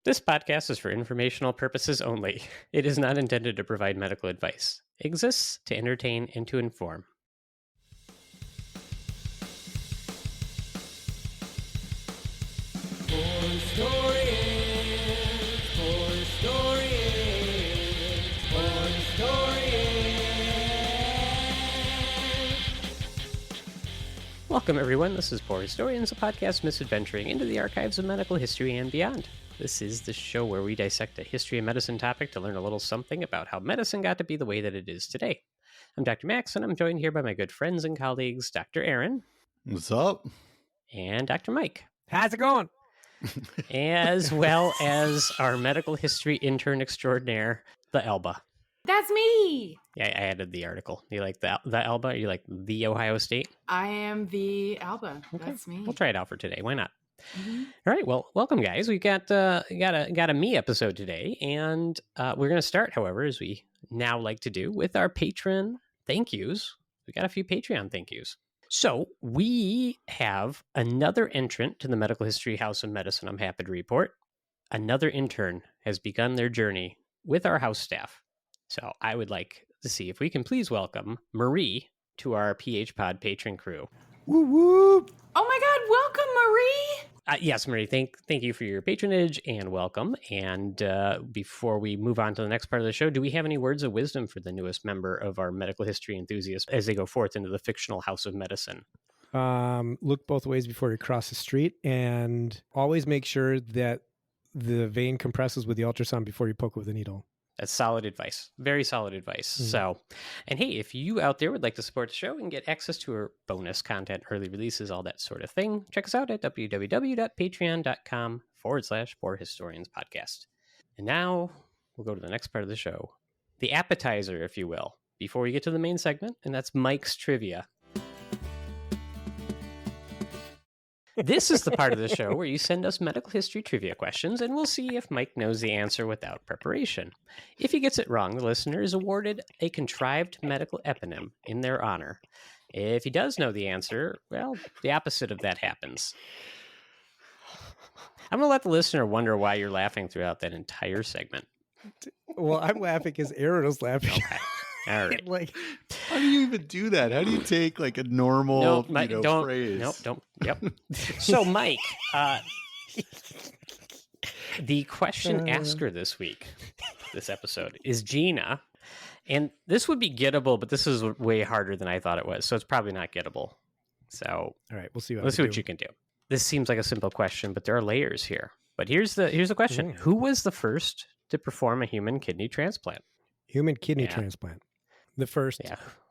This podcast is for informational purposes only. It is not intended to provide medical advice. It exists to entertain and to inform. Welcome, everyone. This is Poor Historians, a podcast misadventuring into the archives of medical history and beyond. This is the show where we dissect a history and medicine topic to learn a little something about how medicine got to be the way that it is today. I'm Dr. Max, and I'm joined here by my good friends and colleagues, Dr. Aaron. What's up? And Dr. Mike. How's it going? As well as our medical history intern extraordinaire, the Elba. That's me. Yeah, I added the article. You like the Elba? You like the Ohio State? I am the Alba. Okay. That's me. We'll try it out for today. Why not? Mm-hmm. All right. Well, welcome, guys. We got a me episode today, and we're going to start, however, as we now like to do, with our patron thank yous. We got a few Patreon thank yous. So we have another entrant to the Medical History House of Medicine. I'm happy to report another intern has begun their journey with our house staff. So I would like to see if we can please welcome Marie to our PH Pod patron crew. Woo woo! Oh my God! Welcome, Marie. Yes, Marie. Thank you for your patronage and welcome. And before we move on to the next part of the show, do we have any words of wisdom for the newest member of our medical history enthusiasts as they go forth into the fictional House of Medicine? Look both ways before you cross the street, and always make sure that the vein compresses with the ultrasound before you poke it with a needle. That's solid advice. Very solid advice. Mm. So, and hey, if you out there would like to support the show and get access to our bonus content, early releases, all that sort of thing, check us out at www.patreon.com/4historianspodcast. And now we'll go to the next part of the show, the appetizer, if you will, before we get to the main segment, and that's Mike's Trivia. This is the part of the show where you send us medical history trivia questions, and we'll see if Mike knows the answer without preparation. If he gets it wrong, the listener is awarded a contrived medical eponym in their honor. If he does know the answer, well, the opposite of that happens. I'm going to let the listener wonder why you're laughing throughout that entire segment. Well, I'm laughing because Aaron was laughing. Okay. All right. Like, how do you even do that? How do you take like a normal phrase? Don't. Yep. So, Mike, the question asker this week, this episode, is Gina. And this would be gettable, but this is way harder than I thought it was. So it's probably not gettable. So all right, we'll see. Let's see what you can do. This seems like a simple question, but there are layers here. But here's the question. Who was the first to perform a human kidney transplant? Human kidney transplant. The first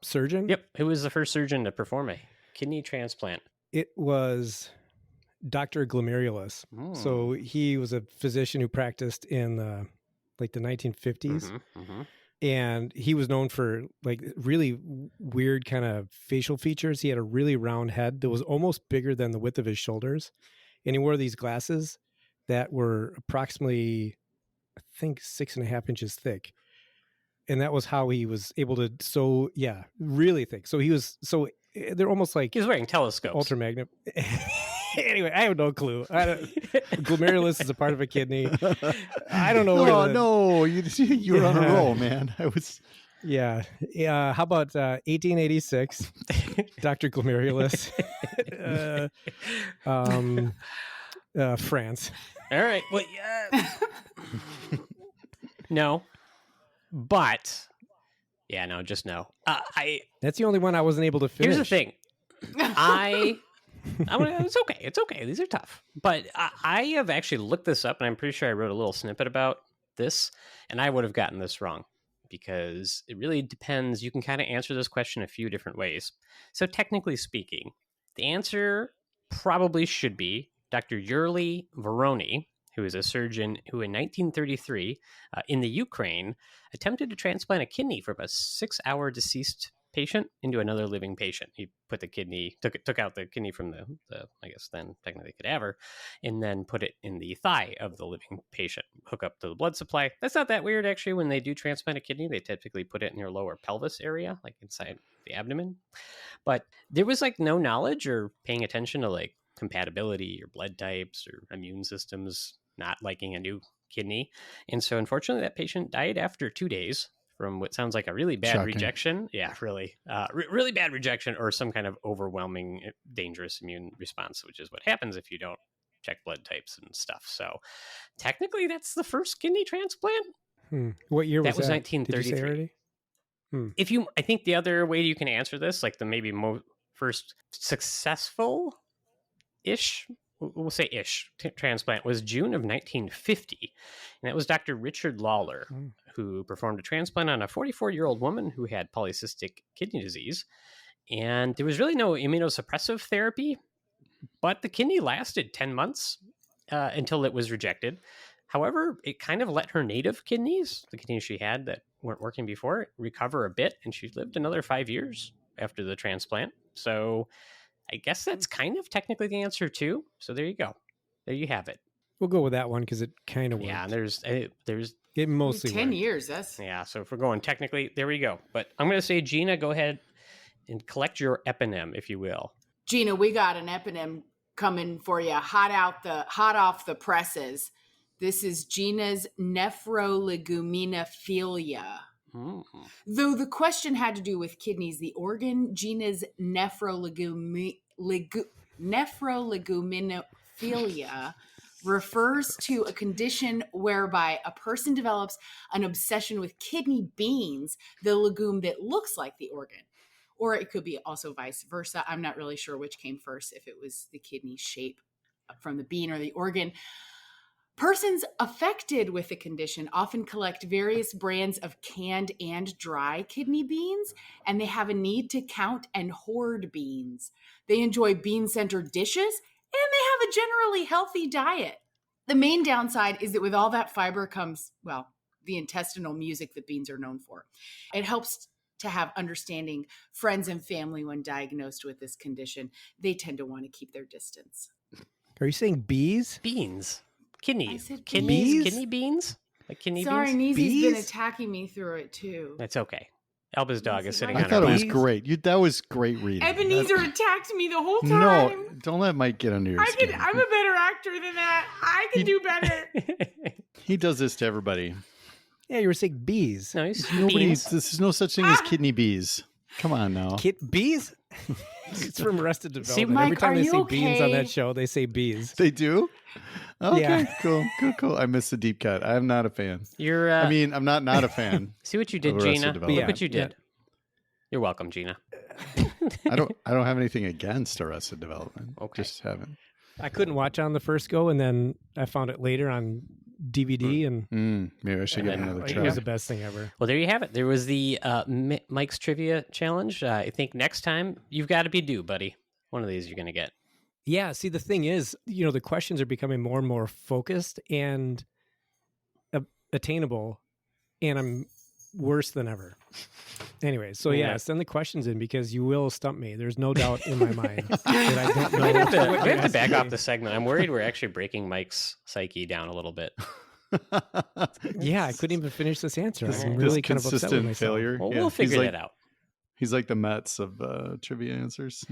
surgeon? Yep. Who was the first surgeon to perform a kidney transplant? It was Dr. Glomerulus. So he was a physician who practiced in the 1950s. And he was known for like really weird kind of facial features. He had a really round head that was almost bigger than the width of his shoulders. And he wore these glasses that were approximately, I think, 6.5 inches thick. And that was how he was able to, really thick. So they're almost like... He was wearing telescopes. Ultramagnet. Anyway, I have no clue. Glomerulus is a part of a kidney. I don't know. You were on a roll, man. I was... Yeah. How about 1886? Dr. Glomerulus. France. All right. Well, yeah. No. But, just no. That's the only one I wasn't able to finish. Here's the thing. It's okay. It's okay. These are tough. But I have actually looked this up, and I'm pretty sure I wrote a little snippet about this, and I would have gotten this wrong because it really depends. You can kind of answer this question a few different ways. So technically speaking, the answer probably should be Dr. Yurly Vorony, who is a surgeon who in 1933 in the Ukraine attempted to transplant a kidney from a 6-hour deceased patient into another living patient. He put the kidney, took out the kidney from the I guess then technically cadaver, and then put it in the thigh of the living patient, hook up to the blood supply. That's not that weird, actually. When they do transplant a kidney, they typically put it in your lower pelvis area, like inside the abdomen. But there was like no knowledge or paying attention to like compatibility or blood types or immune systems not liking a new kidney. And so unfortunately, that patient died after 2 days from what sounds like a really bad Shocking. rejection. Yeah, really, really bad rejection or some kind of overwhelming, dangerous immune response, which is what happens if you don't check blood types and stuff. So technically, that's the first kidney transplant. What year was that? That was 1933. Did you say already? If you, I think the other way you can answer this, like the maybe first successful-ish, we'll say ish, transplant was June of 1950. And that was Dr. Richard Lawler, who performed a transplant on a 44-year-old woman who had polycystic kidney disease. And there was really no immunosuppressive therapy, but the kidney lasted 10 months until it was rejected. However, it kind of let her native kidneys, the kidneys she had that weren't working before, recover a bit, and she lived another 5 years after the transplant. So I guess that's kind of technically the answer too. So there you go. There you have it. We'll go with that one because it kind of worked. Yeah, there's it mostly 10 worked. years. That's yeah. So if we're going technically, there we go. But I'm going to say, Gina, go ahead and collect your eponym, if you will. Gina, we got an eponym coming for you, hot off the presses. This is Gina's nephroleguminophilia. Though the question had to do with kidneys, the organ, Gina's nephroleguminophilia refers to a condition whereby a person develops an obsession with kidney beans, the legume that looks like the organ. Or it could be also vice versa. I'm not really sure which came first, if it was the kidney shape from the bean or the organ. Persons affected with the condition often collect various brands of canned and dry kidney beans, and they have a need to count and hoard beans. They enjoy bean-centered dishes, and they have a generally healthy diet. The main downside is that with all that fiber comes, well, the intestinal music that beans are known for. It helps to have understanding friends and family when diagnosed with this condition. They tend to want to keep their distance. Are you saying bees? Beans. Kidneys. I said Kidneys? bees. Kidney beans? Like kidney Sorry, beans? Neezy's been Bees? attacking me through it too. That's okay. Alba's dog is sitting I I on thought her it was lap. great. That was great reading. Ebenezer attacked me the whole time. No, don't let Mike get under your skin. I'm a better actor than that. I can do better. He does this to everybody. Yeah, you were saying bees. No, he's Nobody. beans. This is no such thing as kidney bees. Come on now. Bees? It's from Arrested Development. See, Every Mike, time are they you say beans on okay? that show, they say bees. They do? Okay, Yeah. cool. I missed the deep cut. I'm not a fan. You're. I mean, I'm not a fan. see what you did, of Arrested Gina. Development. Look what you did. Yeah. You're welcome, Gina. I don't have anything against Arrested Development. Okay. Just haven't. I couldn't watch on the first go, and then I found it later on DVD, and Maybe I should get another it try. was the best thing ever. Well, there you have it. There was the Mike's Trivia Challenge. I think next time you've got to be due, buddy. One of these you're going to get. Yeah, see, the thing is, the questions are becoming more and more focused and attainable, and I'm worse than ever. Anyway, so yeah, send the questions in because you will stump me. There's no doubt in my mind that I don't know. We have what to back you're off the segment. I'm worried we're actually breaking Mike's psyche down a little bit. Yeah, I couldn't even finish this answer. This I'm really kind of upset with consistent myself. failure. Well, Yeah, we'll figure he's like, that out. He's like the Mets of trivia answers.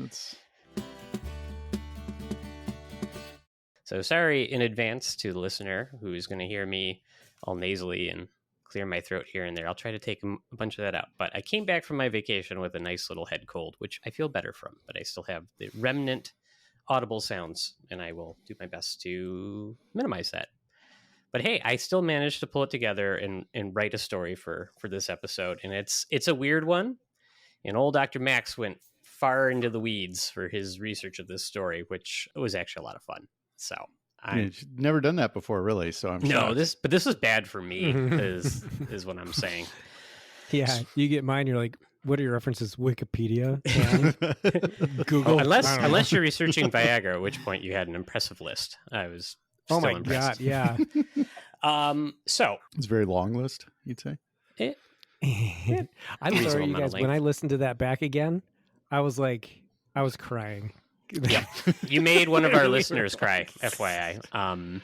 So sorry in advance to the listener who's going to hear me all nasally and clear my throat here and there. I'll try to take a bunch of that out. But I came back from my vacation with a nice little head cold, which I feel better from. But I still have the remnant audible sounds, and I will do my best to minimize that. But hey, I still managed to pull it together and write a story for this episode. And it's a weird one. And old Dr. Max went far into the weeds for his research of this story, which was actually a lot of fun. So You've never done that before, really. So I'm shocked. this is bad for me, is what I'm saying. Yeah, you get mine. You're like, what are your references? Wikipedia, and Google. Unless you're researching Viagra, at which point you had an impressive list. I was still impressed. God, yeah. So It's a very long list, you'd say. I'm Reasonable sorry, you amount of guys. When I listened to that back again, I was crying. yeah, you made one of our listeners cry, FYI.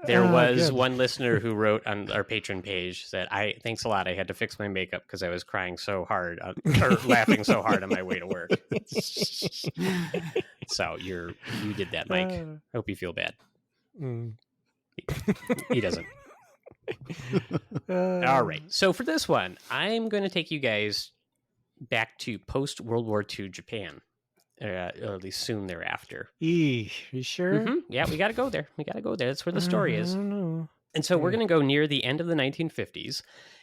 There was good. one listener who wrote on our patron page that thanks a lot. I had to fix my makeup because I was crying so hard or laughing so hard on my way to work. So you did that, Mike. I hope you feel bad. Mm. He doesn't. All right. So for this one, I'm going to take you guys back to post-World War II Japan, or at least soon thereafter. You sure? Yeah, we got to go there. That's where the story is. I don't know. And so we're going to go near the end of the 1950s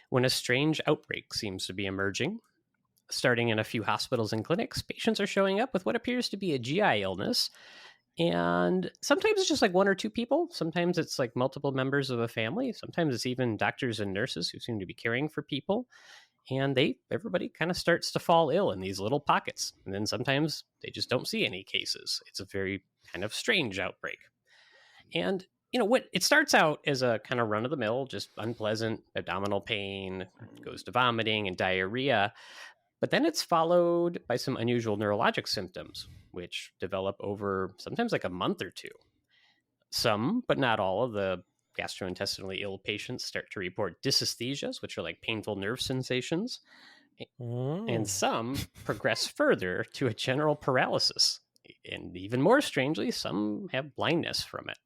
when a strange outbreak seems to be emerging. Starting in a few hospitals and clinics, patients are showing up with what appears to be a GI illness. And sometimes it's just like one or two people. Sometimes it's like multiple members of a family. Sometimes it's even doctors and nurses who seem to be caring for people. And everybody kind of starts to fall ill in these little pockets. And then sometimes they just don't see any cases. It's a very kind of strange outbreak. And what it starts out as a kind of run-of-the-mill, just unpleasant abdominal pain, goes to vomiting and diarrhea. But then it's followed by some unusual neurologic symptoms, which develop over sometimes like a month or two. Some, but not all, of the gastrointestinally ill patients start to report dysesthesias, which are like painful nerve sensations. And some progress further to a general paralysis. And even more strangely, some have blindness from it.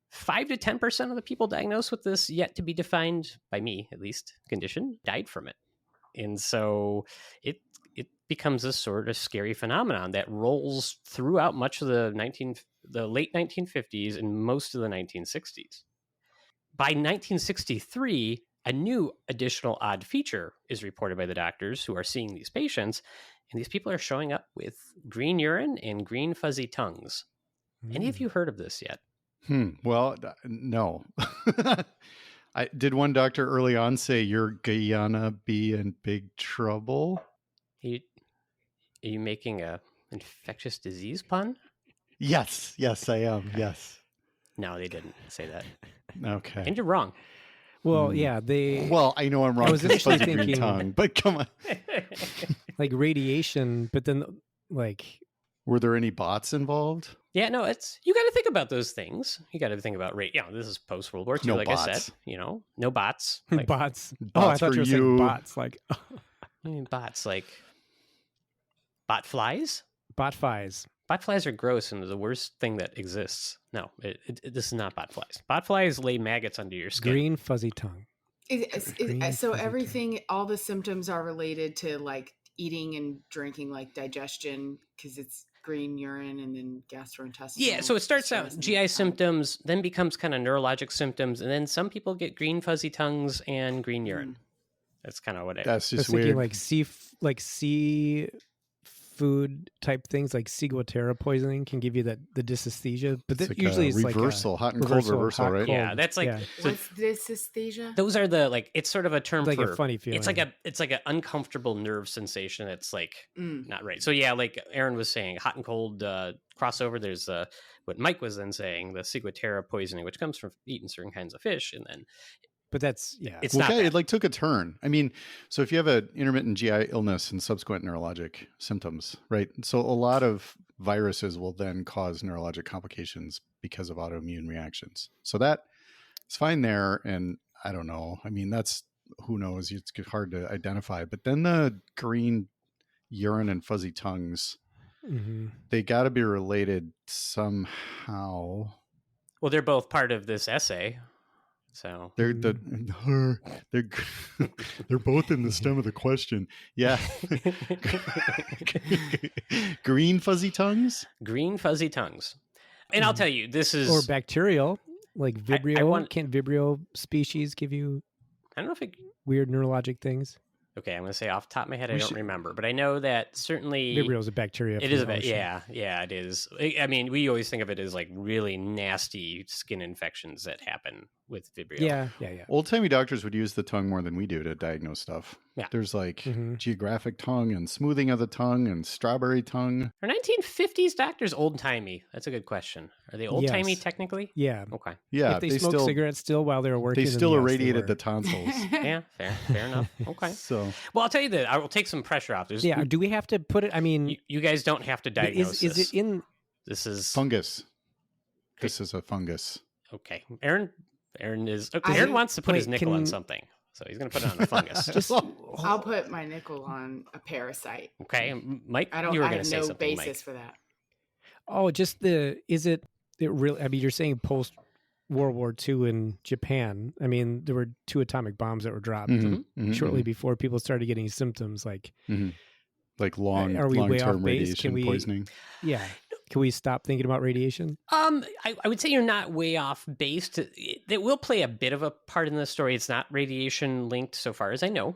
5 to 10% of the people diagnosed with this yet to be defined, by me at least, condition died from it. And so it becomes this sort of scary phenomenon that rolls throughout much of the late 1950s and most of the 1960s. By 1963, a new additional odd feature is reported by the doctors who are seeing these patients, and these people are showing up with green urine and green fuzzy tongues. Any of you heard of this yet? Well, no. Did one doctor early on say you're gonna be in big trouble? Are you making a infectious disease pun? Yes, I am. Okay. Yes. No, they didn't say that. Okay. And you're wrong. Well, yeah, Well, I know I'm wrong. I was initially fuzzy green thinking- tongue, but come on. like radiation, but then like Were there any bots involved? Yeah, no, you got to think about those things. You got to think about this is post World War II, No like bots. I said. No bots. Like, bots. I Bots thought for you were saying you. bots, like bots, like bot flies. bot flies. Bot flies are gross and the worst thing that exists. No, this is not bot flies. Bot flies lay maggots under your skin. Green fuzzy tongue. So everything, all the symptoms are related to like eating and drinking, like digestion, because it's green urine and then gastrointestinal. Yeah, so it starts out GI symptoms, then becomes kind of neurologic symptoms, and then some people get green fuzzy tongues and green urine. That's kind of what it is. That's I was just thinking weird. like sea food type things, like ciguatera poisoning can give you the dysesthesia, but It's that like usually a it's reversal, like hot and cold reversal, right? Yeah, that's like Yeah. What's dysesthesia? those are the like it's sort of a term like for a funny feeling. it's like an uncomfortable nerve sensation. It's like Mm. not right. So yeah, like Aaron was saying, hot and cold crossover. There's what Mike was then saying, the ciguatera poisoning, which comes from eating certain kinds of fish, and then But that's it's Well, not okay, bad. it like took a turn. I mean, so if you have an intermittent GI illness and subsequent neurologic symptoms, right? So a lot of viruses will then cause neurologic complications because of autoimmune reactions. So that it's fine there. And I don't know. I mean, that's, who knows? It's hard to identify. But then the green urine and fuzzy tongues, they got to be related somehow. Well, they're both part of this essay. So They're they're both in the stem of the question. Yeah. Green fuzzy tongues? green fuzzy tongues. And I'll tell you, this is or bacterial, like Vibrio. Can't Vibrio species give you I don't know if it weird neurologic things? okay, I'm going to say off the top of my head, I don't remember, but I know that certainly Vibrio is a bacteria. it is a bit, yeah, it is. I mean, we always think of it as like really nasty skin infections that happen with Vibrio. Yeah. Old-timey doctors would use the tongue more than we do to diagnose stuff. Yeah. There's like geographic tongue and smoothing of the tongue and strawberry tongue. Are 1950s doctors old-timey? That's a good question. Are they old-timey Yes. technically? Yeah. Okay. Yeah, If they smoked cigarettes still while they were working, they then still yes, they irradiated were. the tonsils. Yeah, fair enough. Okay. So Well, I'll tell you that I will take some pressure off. There's, Yeah. Do we have to put it? I mean, you guys don't have to diagnose is this. it in? This is fungus. This is a fungus. okay. Aaron is okay. Aaron wants to put his Wait, nickel on can- something, so he's going to put it on a fungus. I'll put my nickel on a parasite. Okay, Mike, I you were have going to say no something, basis Mike. for that. Oh, just is it really? I mean, you're saying post World War II in Japan. I mean, there were 2 atomic bombs that were dropped shortly before people started getting symptoms like like are we way off long-term base? radiation poisoning. Yeah. Can we stop thinking about radiation? I would say you're not way off base. It will play a bit of a part in the story. It's not radiation linked so far as I know.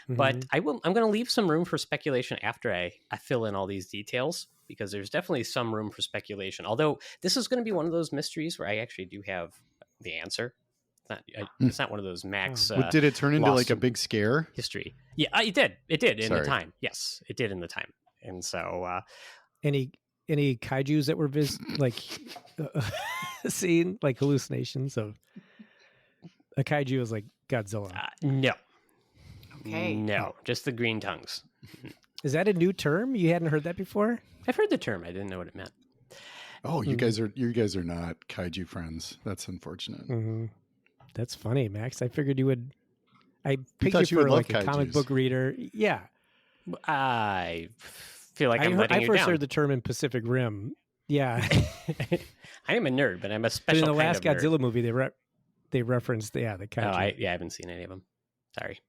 But I'm going to leave some room for speculation after I fill in all these details, because there's definitely some room for speculation. Although this is going to be one of those mysteries where I actually do have the answer. It's not one of those Max. Did it turn into like a big scare? History. Yeah, it did. It did in the time. Yes, it did in the time. And so, any kaijus that were seen, like hallucinations of a kaiju is like Godzilla? No. Okay. No, just the green tongues. Is that a new term? You hadn't heard that before? I've heard the term. I didn't know what it meant. Oh, you guys are not kaiju friends. That's unfortunate. That's funny, Max. I figured you would. I picked thought you you for would like love a comic kaijus. book reader. Yeah, I feel like I'm letting you down. I first heard the term in Pacific Rim. Yeah, I am a nerd, but I'm a but special. in the last kind of Godzilla nerd. movie, they referenced the kaiju. Oh, I haven't seen any of them. Sorry.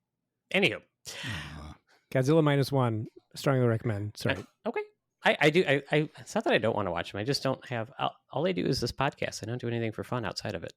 Anywho, Godzilla -1. Strongly recommend. Sorry. Okay. I do. It's not that I don't want to watch them. I just don't have. All I do is this podcast. I don't do anything for fun outside of it.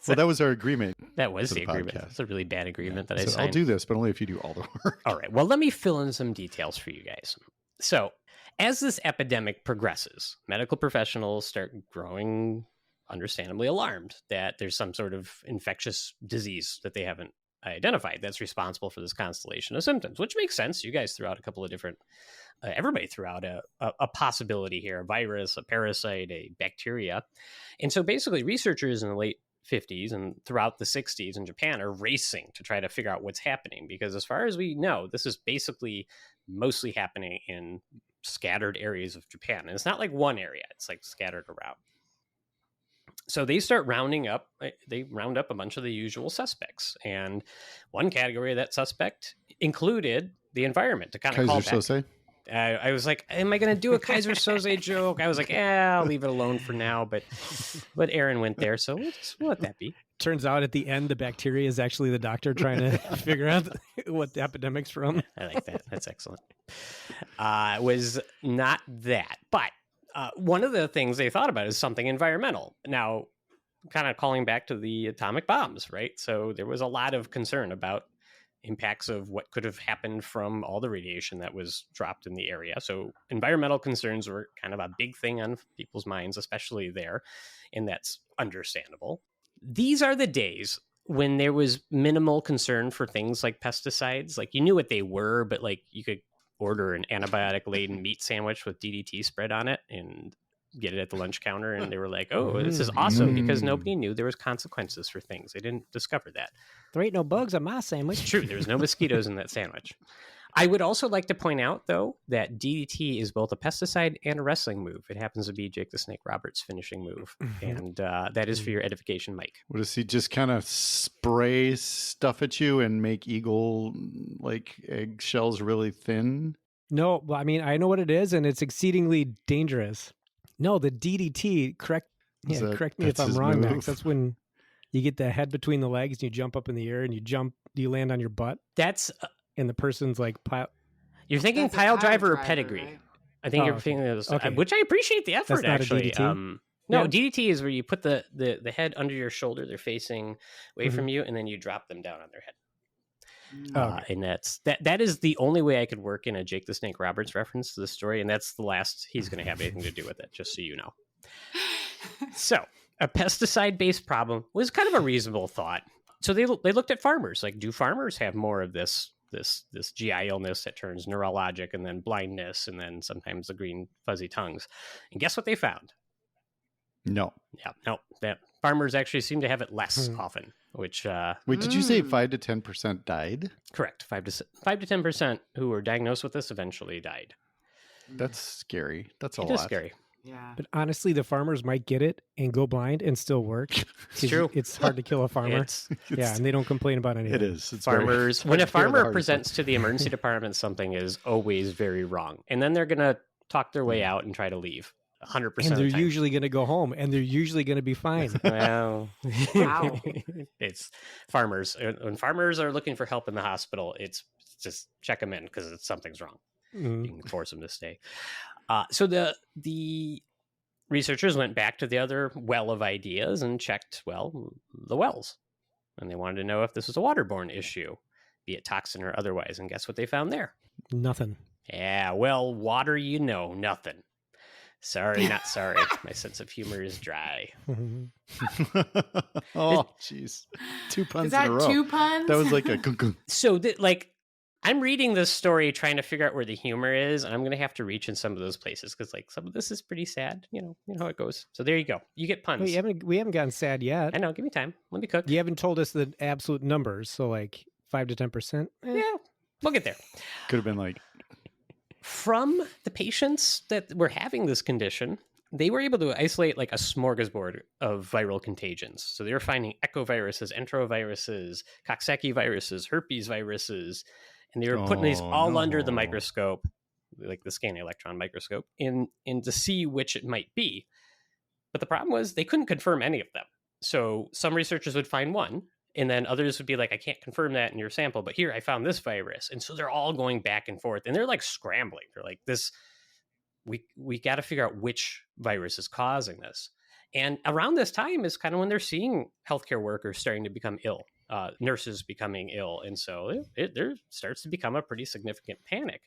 Well, that was our agreement. That was for the agreement. podcast. It's a really bad agreement that I So signed. I'll do this, but only if you do all the work. All right. Well, let me fill in some details for you guys. So, as this epidemic progresses, medical professionals start growing understandably alarmed that there's some sort of infectious disease that they haven't identified that's responsible for this constellation of symptoms, which makes sense. You guys threw out a couple of different, everybody threw out a possibility here, a virus, a parasite, a bacteria. And so basically researchers in the late 50s and throughout the 60s in Japan are racing to try to figure out what's happening, because as far as we know, this is basically mostly happening in scattered areas of Japan. And it's not like one area, it's like scattered around. So they start round up a bunch of the usual suspects. And one category of that suspect included the environment to kind of call back. I was like, am I going to do a Kaiser Soze joke? I was like, I'll leave it alone for now. But Aaron went there, so we'll let that be. Turns out at the end, the bacteria is actually the doctor trying to figure out what the epidemic's from. I like that. That's excellent. It was not that. But one of the things they thought about is something environmental. Now, kind of calling back to the atomic bombs, right? So there was a lot of concern about impacts of what could have happened from all the radiation that was dropped in the area. So environmental concerns were kind of a big thing on people's minds, especially there, and that's understandable. These are the days when there was minimal concern for things like pesticides. Like, you knew what they were, but like you could order an antibiotic-laden meat sandwich with DDT spread on it and get it at the lunch counter, and they were like, oh, this is awesome, because nobody knew there was consequences for things. They didn't discover that. There ain't no bugs on my sandwich. It's true. There was no mosquitoes in that sandwich. I would also like to point out, though, that DDT is both a pesticide and a wrestling move. It happens to be Jake the Snake Roberts' finishing move. And that is for your edification, Mike. What does he just kind of spray stuff at you and make eagle like eggshells really thin? No, well, I mean, I know what it is, and it's exceedingly dangerous. No, the DDT, correct me if I'm wrong, Max. That's when you get the head between the legs and you jump up in the air and you land on your butt. That's... and the person's like... You're thinking pile driver or pedigree. Right? I think you're thinking of those, which I appreciate the effort, that's not actually. A DDT? No, DDT is where you put the head under your shoulder, they're facing away from you, and then you drop them down on their head. And that is the only way I could work in a Jake the Snake Roberts reference to the story, and that's the last he's going to have anything to do with it, just so you know. So a pesticide-based problem was kind of a reasonable thought. So they looked at farmers. Like, do farmers have more of this GI illness that turns neurologic, and then blindness, and then sometimes the green fuzzy tongues? And guess what they found? No. Yeah, no. That farmers actually seem to have it less often. Which wait, did you say 5 to 10% died? Correct. 5 to 10% who were diagnosed with this eventually died. That's scary. That's a lot. It is scary. Yeah. But honestly, the farmers might get it and go blind and still work. It's true. It's hard to kill a farmer. Yeah, and they don't complain about anything. It is. It's farmers. When a farmer presents to the emergency department, something is always very wrong, and then they're gonna talk their way out and try to leave. 100% And of they're the time. usually going to go home, and they're usually going to be fine. Well, Wow. it's farmers. When farmers are looking for help in the hospital, it's just check them in because something's wrong. You can force them to stay. So the researchers went back to the other well of ideas and checked, well, the wells. And they wanted to know if this was a waterborne issue, be it toxin or otherwise. And guess what they found there? Nothing. Yeah, well, water, nothing. Sorry, not sorry. My sense of humor is dry. Oh, jeez. 2 puns Is that in a row. 2 puns? That was like a gung. So, I'm reading this story trying to figure out where the humor is, and I'm going to have to reach in some of those places because, some of this is pretty sad. You know how it goes. So there you go. You get puns. Wait, we haven't gotten sad yet. I know. Give me time. Let me cook. You haven't told us the absolute numbers, so 5 to 10%. Yeah, we'll get there. Could have been From the patients that were having this condition, they were able to isolate a smorgasbord of viral contagions. So they were finding echoviruses, enteroviruses, Coxsackie viruses, herpes viruses, and they were putting these all under the microscope, like the scanning electron microscope, and to see which it might be. But the problem was they couldn't confirm any of them. So some researchers would find one, and then others would be like, I can't confirm that in your sample, but here I found this virus. And so they're all going back and forth, and they're scrambling. They're like, this, we got to figure out which virus is causing this. And around this time is kind of when they're seeing healthcare workers starting to become ill, nurses becoming ill. And so there starts to become a pretty significant panic.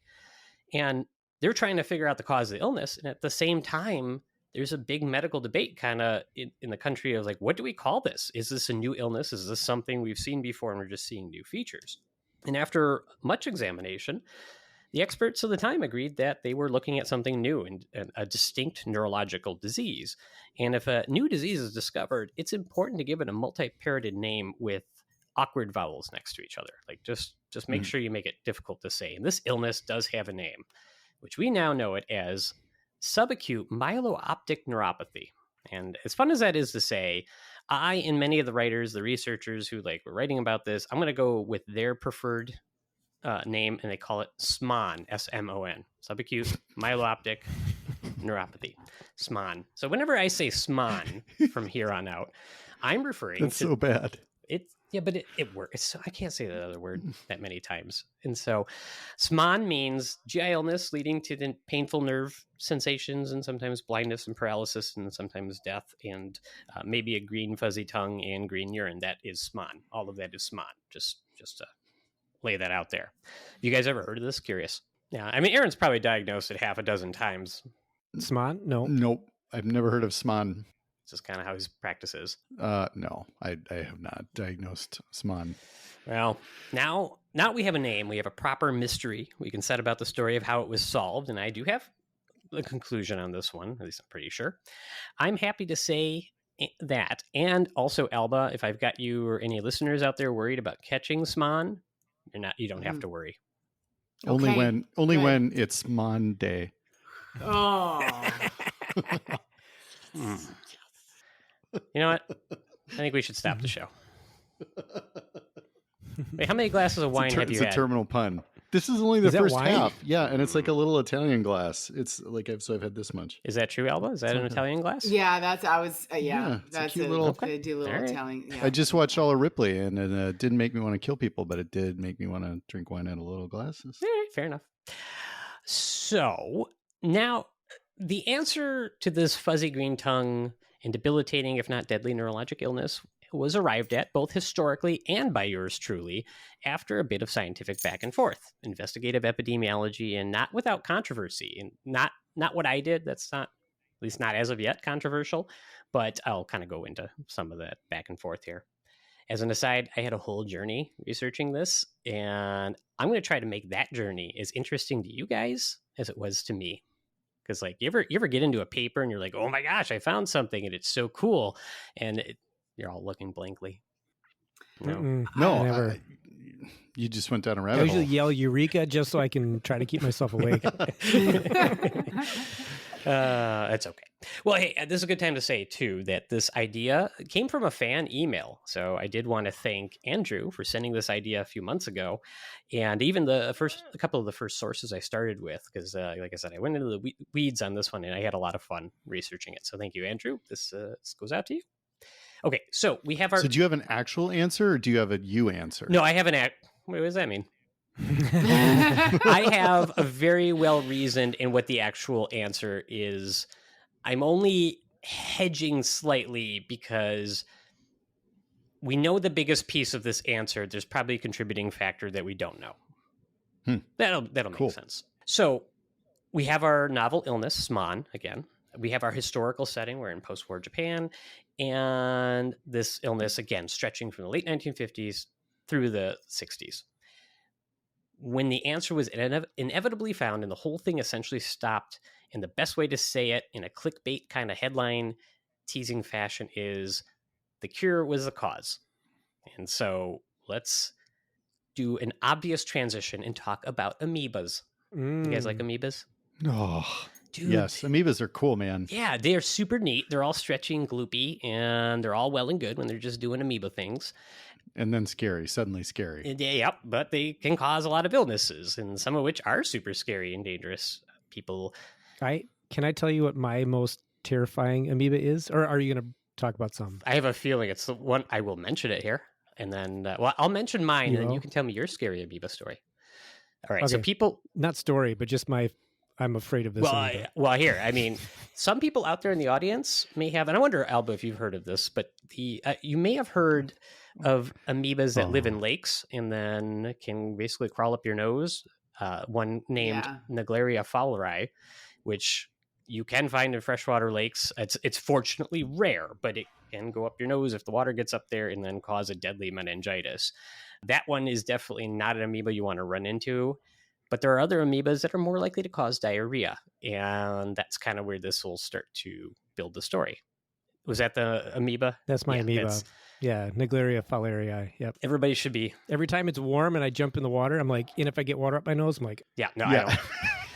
And they're trying to figure out the cause of the illness. And at the same time, there's a big medical debate kind of in the country of what do we call this? Is this a new illness? Is this something we've seen before and we're just seeing new features? And after much examination, the experts of the time agreed that they were looking at something new and a distinct neurological disease. And if a new disease is discovered, it's important to give it a multi-parroted name with awkward vowels next to each other. Just make sure you make it difficult to say. And this illness does have a name, which we now know it as subacute myelooptic neuropathy. And as fun as that is to say, I and many of the writers, the researchers who were writing about this, I'm going to go with their preferred name, and they call it SMON, S-M-O-N, subacute myelooptic neuropathy, SMON. So whenever I say SMON from here on out, I'm referring That's so bad. But it works. I can't say that other word that many times. And so SMON means GI illness leading to the painful nerve sensations and sometimes blindness and paralysis and sometimes death and maybe a green fuzzy tongue and green urine. That is SMON. All of that is SMON. Just to lay that out there. Have you guys ever heard of this? Curious. Yeah. I mean, Aaron's probably diagnosed it half a dozen times. SMON? No. Nope. I've never heard of SMON. It's just kind of how his practice is. No, I have not diagnosed SMON. Well, now we have a name. We have a proper mystery. We can set about the story of how it was solved. And I do have the conclusion on this one. At least I'm pretty sure. I'm happy to say that. And also, Alba, if I've got you or any listeners out there worried about catching SMON, you don't have to worry. Only Okay, when it's SMON Day. Oh. You know what? I think we should stop the show. Wait, how many glasses of wine have you had? It's a terminal pun. This is only the that first wine? half. Yeah, and it's like a little Italian glass. It's I've had this much. Is that true, Alba? Is that an Italian glass? Yeah, that's it's a that's cute it. little- They do little All right. Italian. Yeah. I just watched all of Ripley, and it didn't make me want to kill people, but it did make me want to drink wine out of little glasses. All right, fair enough. So now the answer to this fuzzy green tongue and debilitating, if not deadly, neurologic illness was arrived at both historically and by yours truly after a bit of scientific back and forth, investigative epidemiology, and not without controversy. And not what I did. That's not, at least not as of yet, controversial, but I'll kind of go into some of that back and forth here. As an aside, I had a whole journey researching this, and I'm going to try to make that journey as interesting to you guys as it was to me. Because you ever get into a paper and you're like, oh my gosh, I found something and it's so cool, and you're all looking blankly. No. No, never. You just went down a I rabbit usually hole. yell Eureka just so I can try to keep myself awake. It's okay. Well, hey, this is a good time to say, too, that this idea came from a fan email. So I did want to thank Andrew for sending this idea a few months ago. And even a couple of the first sources I started with, because like I said, I went into the weeds on this one and I had a lot of fun researching it. So thank you, Andrew. This goes out to you. Okay, so we have our... So do you have an actual answer or do you have a you answer? No, I have an... What does that mean? I have a very well-reasoned in what the actual answer is. I'm only hedging slightly because we know the biggest piece of this answer. There's probably a contributing factor that we don't know. That'll Cool. make sense. So we have our novel illness, SMAN, again. We have our historical setting. We're in post-war Japan. And this illness, again, stretching from the late 1950s through the 60s. When the answer was inevitably found and the whole thing essentially stopped, and the best way to say it in a clickbait kind of headline teasing fashion is the cure was the cause. And so let's do an obvious transition and talk about amoebas. You guys like amoebas? Oh, Dude. Yes. Amoebas are cool, man. Yeah, they're super neat. They're all stretchy and gloopy, and they're all well and good when they're just doing amoeba things. And then scary, suddenly scary. Yep, but they can cause a lot of illnesses, and some of which are super scary and dangerous. People... Can I tell you what my most terrifying amoeba is? Or are you going to talk about some? I have a feeling it's the one. I will mention it here. And then, I'll mention mine, and then you can tell me your scary amoeba story. All right, okay. So people... Not story, but just I'm afraid of this. Well, here, I mean, some people out there in the audience may have, and I wonder, Alba, if you've heard of this, but you may have heard of amoebas that live in lakes and then can basically crawl up your nose. One named Naegleria fowleri, which you can find in freshwater lakes. It's fortunately rare, but it can go up your nose if the water gets up there and then cause a deadly meningitis. That one is definitely not an amoeba you want to run into. But there are other amoebas that are more likely to cause diarrhea. And that's kind of where this will start to build the story. Was that the amoeba? That's my amoeba. Yeah, Naegleria fowleri. Yep. Everybody should be. Every time it's warm and I jump in the water, I'm like, and if I get water up my nose, I'm like, I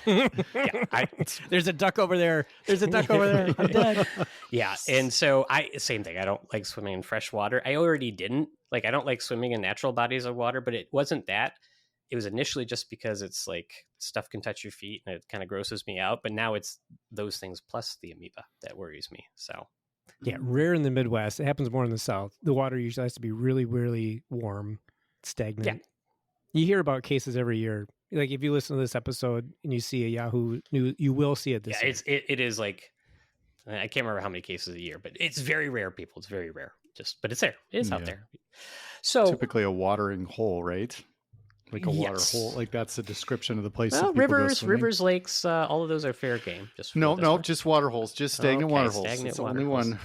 don't. There's a duck over there. There's a duck over there. I'm dead. Yeah. And so same thing. I don't like swimming in fresh water. I already didn't. Like, I don't like swimming in natural bodies of water, but it wasn't that. It was initially just because it's like stuff can touch your feet and it kind of grosses me out. But now it's those things plus the amoeba that worries me. So, yeah, rare in the Midwest. It happens more in the South. The water usually has to be really, really warm, stagnant. Yeah. You hear about cases every year. Like if you listen to this episode and you see a Yahoo News, you will see it this year. It is like, I can't remember how many cases a year, but it's very rare, people. It's very rare. But it's there. It is out there. So typically a watering hole, right? Like a water hole, like that's the description of the place. Well, rivers, lakes, all of those are fair game. Just just water holes, just stagnant water holes. Stagnant it's water only holes. One.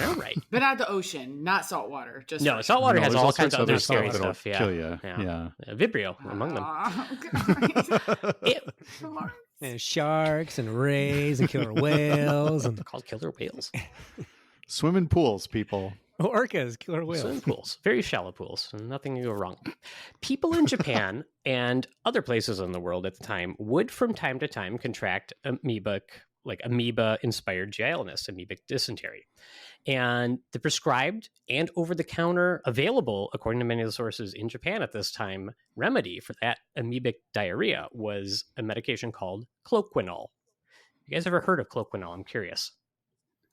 All right. But not the ocean, not salt water. Just no, salt water has all kinds of other scary that'll stuff. Kill you. Yeah. Vibrio among them. And sharks and rays and killer whales and they're called killer whales. Swimming pools, people. Orcas, killer whales. Swimming pools, very shallow pools, nothing can go wrong. People in Japan and other places in the world at the time would from time to time contract amoeba-inspired GI illness, amoebic dysentery. And the prescribed and over-the-counter available, according to many of the sources in Japan at this time, remedy for that amoebic diarrhea was a medication called cloquinol. You guys ever heard of cloquinol? I'm curious.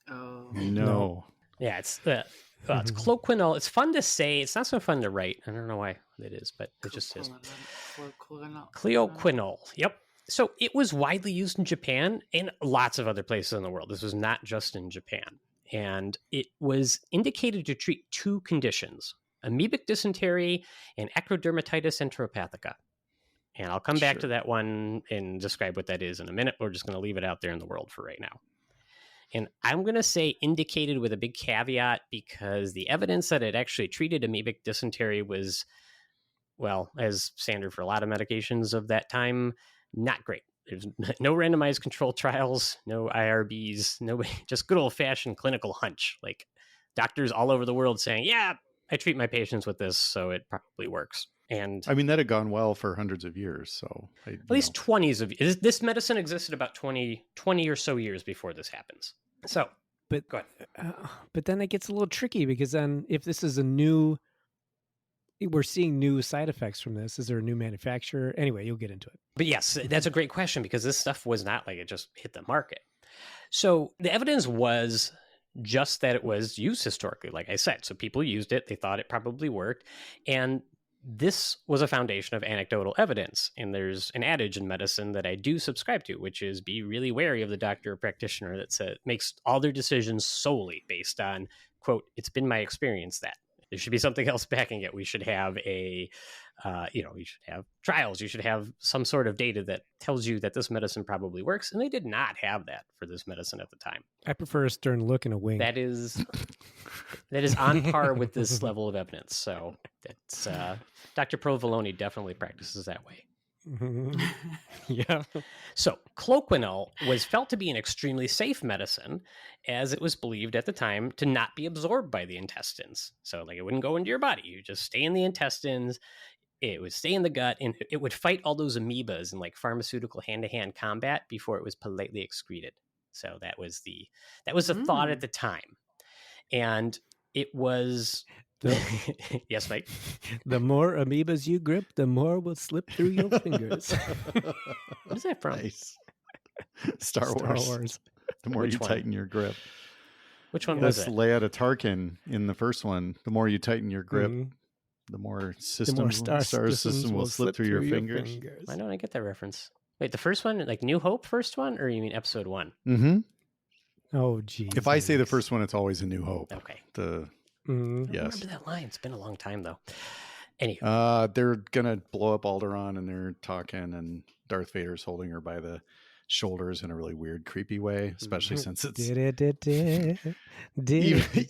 Oh. No. Yeah, it's cloquinol. It's fun to say. It's not so fun to write. I don't know why it is, but it just is. Cloquinol. Yep. So it was widely used in Japan and lots of other places in the world. This was not just in Japan. And it was indicated to treat two conditions, amoebic dysentery and ectodermatitis enteropathica. And I'll come back to that one and describe what that is in a minute. We're just going to leave it out there in the world for right now. And I'm going to say indicated with a big caveat because the evidence that it actually treated amoebic dysentery was, well, as standard for a lot of medications of that time, not great. There's no randomized controlled trials, no IRBs, just good old-fashioned clinical hunch. Like doctors all over the world saying, yeah, I treat my patients with this, so it probably works. And I mean, that had gone well for hundreds of years. So at least 20s of years. This medicine existed about 20 or so years before this happens. So, But go ahead. But then it gets a little tricky, because then if this is we're seeing new side effects from this. Is there a new manufacturer? Anyway, you'll get into it. But yes, that's a great question, because this stuff was not like it just hit the market. So the evidence was just that it was used historically, like I said. So people used it. They thought it probably worked. And this was a foundation of anecdotal evidence. And there's an adage in medicine that I do subscribe to, which is be really wary of the doctor or practitioner that makes all their decisions solely based on, quote, it's been my experience that. There should be something else backing it. We should have you should have trials. You should have some sort of data that tells you that this medicine probably works. And they did not have that for this medicine at the time. I prefer a stern look and a wink. That is on par with this level of evidence. So that's Dr. Provolone definitely practices that way. Yeah. So cloquinol was felt to be an extremely safe medicine, as it was believed at the time to not be absorbed by the intestines. So like it wouldn't go into your body. You just stay in the intestines. It would stay in the gut, and it would fight all those amoebas in like pharmaceutical hand-to-hand combat before it was politely excreted. So that was the thought at the time. And it was yes, Mike. The more amoebas you grip, the more will slip through your fingers. What is that from? Nice. Star Wars. The more Which you one? tighten your grip. Which one was That's it? Leia to Tarkin in the first one. The more you tighten your grip, the more star systems will slip through your fingers. Why don't I get that reference? Wait, the first one, like New Hope first one, or you mean episode 1? Mm-hmm. Oh, geez. If I say the first one, it's always A New Hope. Okay. The I don't yes. remember that line. It's been a long time, though. Anyway. They're gonna blow up Alderaan, and they're talking, and Darth Vader's holding her by the shoulders in a really weird, creepy way, especially since it's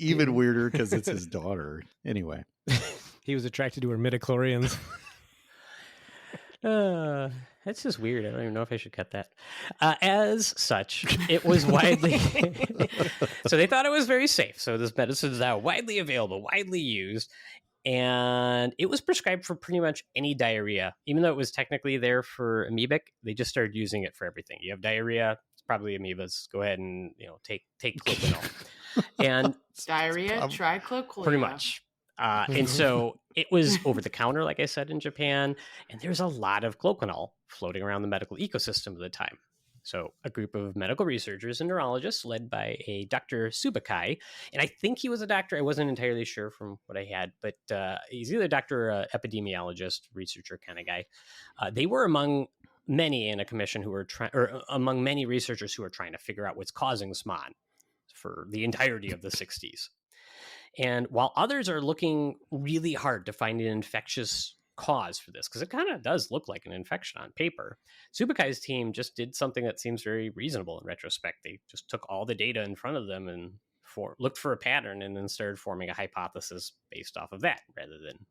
even weirder because it's his daughter. Anyway, he was attracted to her midichlorians. That's just weird. I don't even know if I should cut that. As such, it was widely... So they thought it was very safe. So this medicine is now widely available, widely used. And it was prescribed for pretty much any diarrhea. Even though it was technically there for amoebic, they just started using it for everything. You have diarrhea, it's probably amoebas. Go ahead and take cloquinol. And Diarrhea, try cloquinol. pretty much. And so it was over the counter, like I said, in Japan. And there's a lot of cloquinol floating around the medical ecosystem at the time. So a group of medical researchers and neurologists led by a Dr. Subakai. And I think he was a doctor. I wasn't entirely sure from what I had, but he's either a doctor or epidemiologist, researcher kind of guy. They were among many in a commission who were among many researchers who were trying to figure out what's causing SMON for the entirety of the 60s. And while others are looking really hard to find an infectious cause for this, because it kind of does look like an infection on paper, Subakai's team just did something that seems very reasonable in retrospect. They just took all the data in front of them and looked for a pattern, and then started forming a hypothesis based off of that, rather than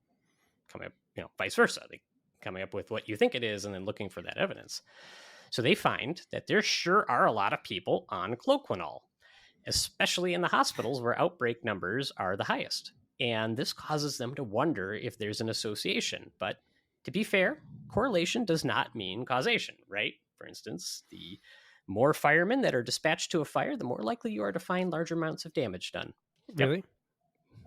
coming up, vice versa. They coming up with what you think it is and then looking for that evidence. So they find that there sure are a lot of people on cloquinol, especially in the hospitals where outbreak numbers are the highest. And this causes them to wonder if there's an association. But to be fair, correlation does not mean causation, right? For instance, the more firemen that are dispatched to a fire, the more likely you are to find larger amounts of damage done. Really?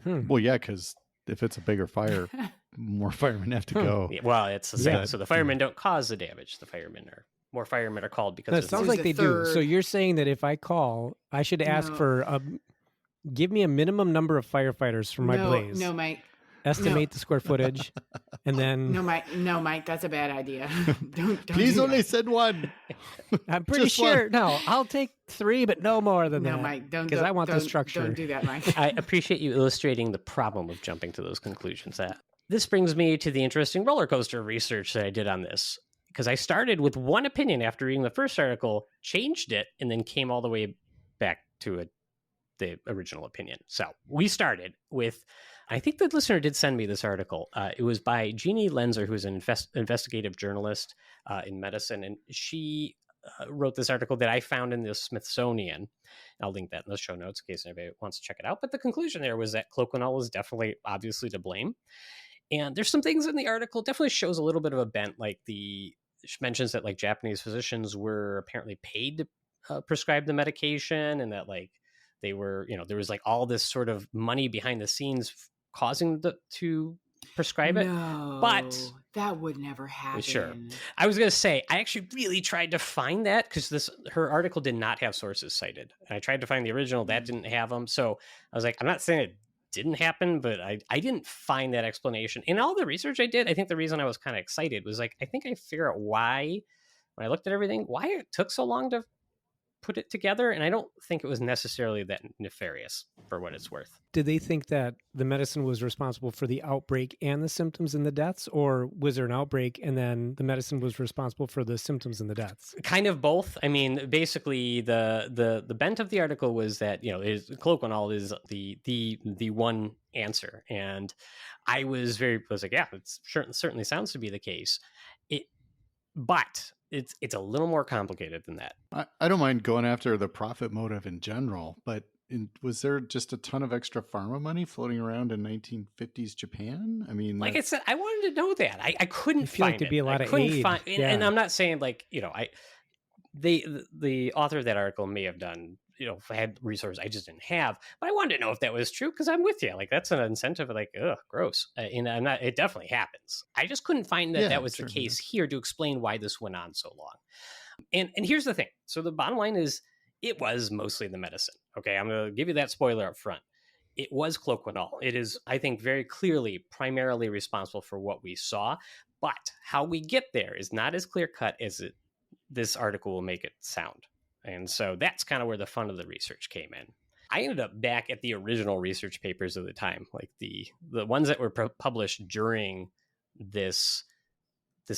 Well, yeah, because if it's a bigger fire, more firemen have to go. Yeah, well, it's the same. So the firemen don't cause the damage. More firemen are called because it sounds like they do. So you're saying that if I call, I should ask for give me a minimum number of firefighters for my blaze. No, Mike. Estimate the square footage, and then No, Mike, that's a bad idea. Don't Please only send one. I'm pretty sure. One. No, I'll take 3, but no more than that. No, Mike, don't, because I want the structure. Don't do that, Mike. I appreciate you illustrating the problem of jumping to those conclusions. This brings me to the interesting roller coaster research that I did on this, because I started with one opinion after reading the first article, changed it, and then came all the way back to the original opinion. So we started with, I think the listener did send me this article. It was by Jeannie Lenzer, who's an investigative journalist in medicine. And she wrote this article that I found in the Smithsonian. I'll link that in the show notes in case anybody wants to check it out. But the conclusion there was that cloquinol was definitely obviously to blame. And there's some things in the article definitely shows a little bit of a bent, like she mentions that like Japanese physicians were apparently paid to prescribe the medication, and that like they were, there was like all this sort of money behind the scenes causing them to prescribe it. No, But that would never happen. sure. I was going to say, I actually really tried to find that because her article did not have sources cited. And I tried to find the original, that didn't have them. So I was like, I'm not saying it didn't happen, but I didn't find that explanation. In all the research I did, I think the reason I was kind of excited was like, I think I figured out why, when I looked at everything, why it took so long to put it together. And I don't think it was necessarily that nefarious, for what it's worth. Did they think that the medicine was responsible for the outbreak and the symptoms and the deaths, or was there an outbreak and then the medicine was responsible for the symptoms and the deaths? Kind of both. I mean, basically the bent of the article was that, cloquinol is the one answer. And I was like, yeah, it certainly sounds to be the case. But it's a little more complicated than that. I don't mind going after the profit motive in general, but was there just a ton of extra pharma money floating around in 1950s Japan? I mean, like I said, I wanted to know that. I couldn't feel find like there'd it. be a lot I of couldn't aid. find, Yeah. and I'm not saying like, the author of that article may have done, had resources I just didn't have, but I wanted to know if that was true because I'm with you. Like that's an incentive. Like, ugh, gross. And I'm not. It definitely happens. I just couldn't find that was the case here to explain why this went on so long. And here's the thing. So the bottom line is, it was mostly the medicine. Okay, I'm going to give you that spoiler up front. It was cloquinol. It is, I think, very clearly primarily responsible for what we saw. But how we get there is not as clear cut as this article will make it sound. And so that's kind of where the fun of the research came in. I ended up back at the original research papers of the time, like the ones that were published during this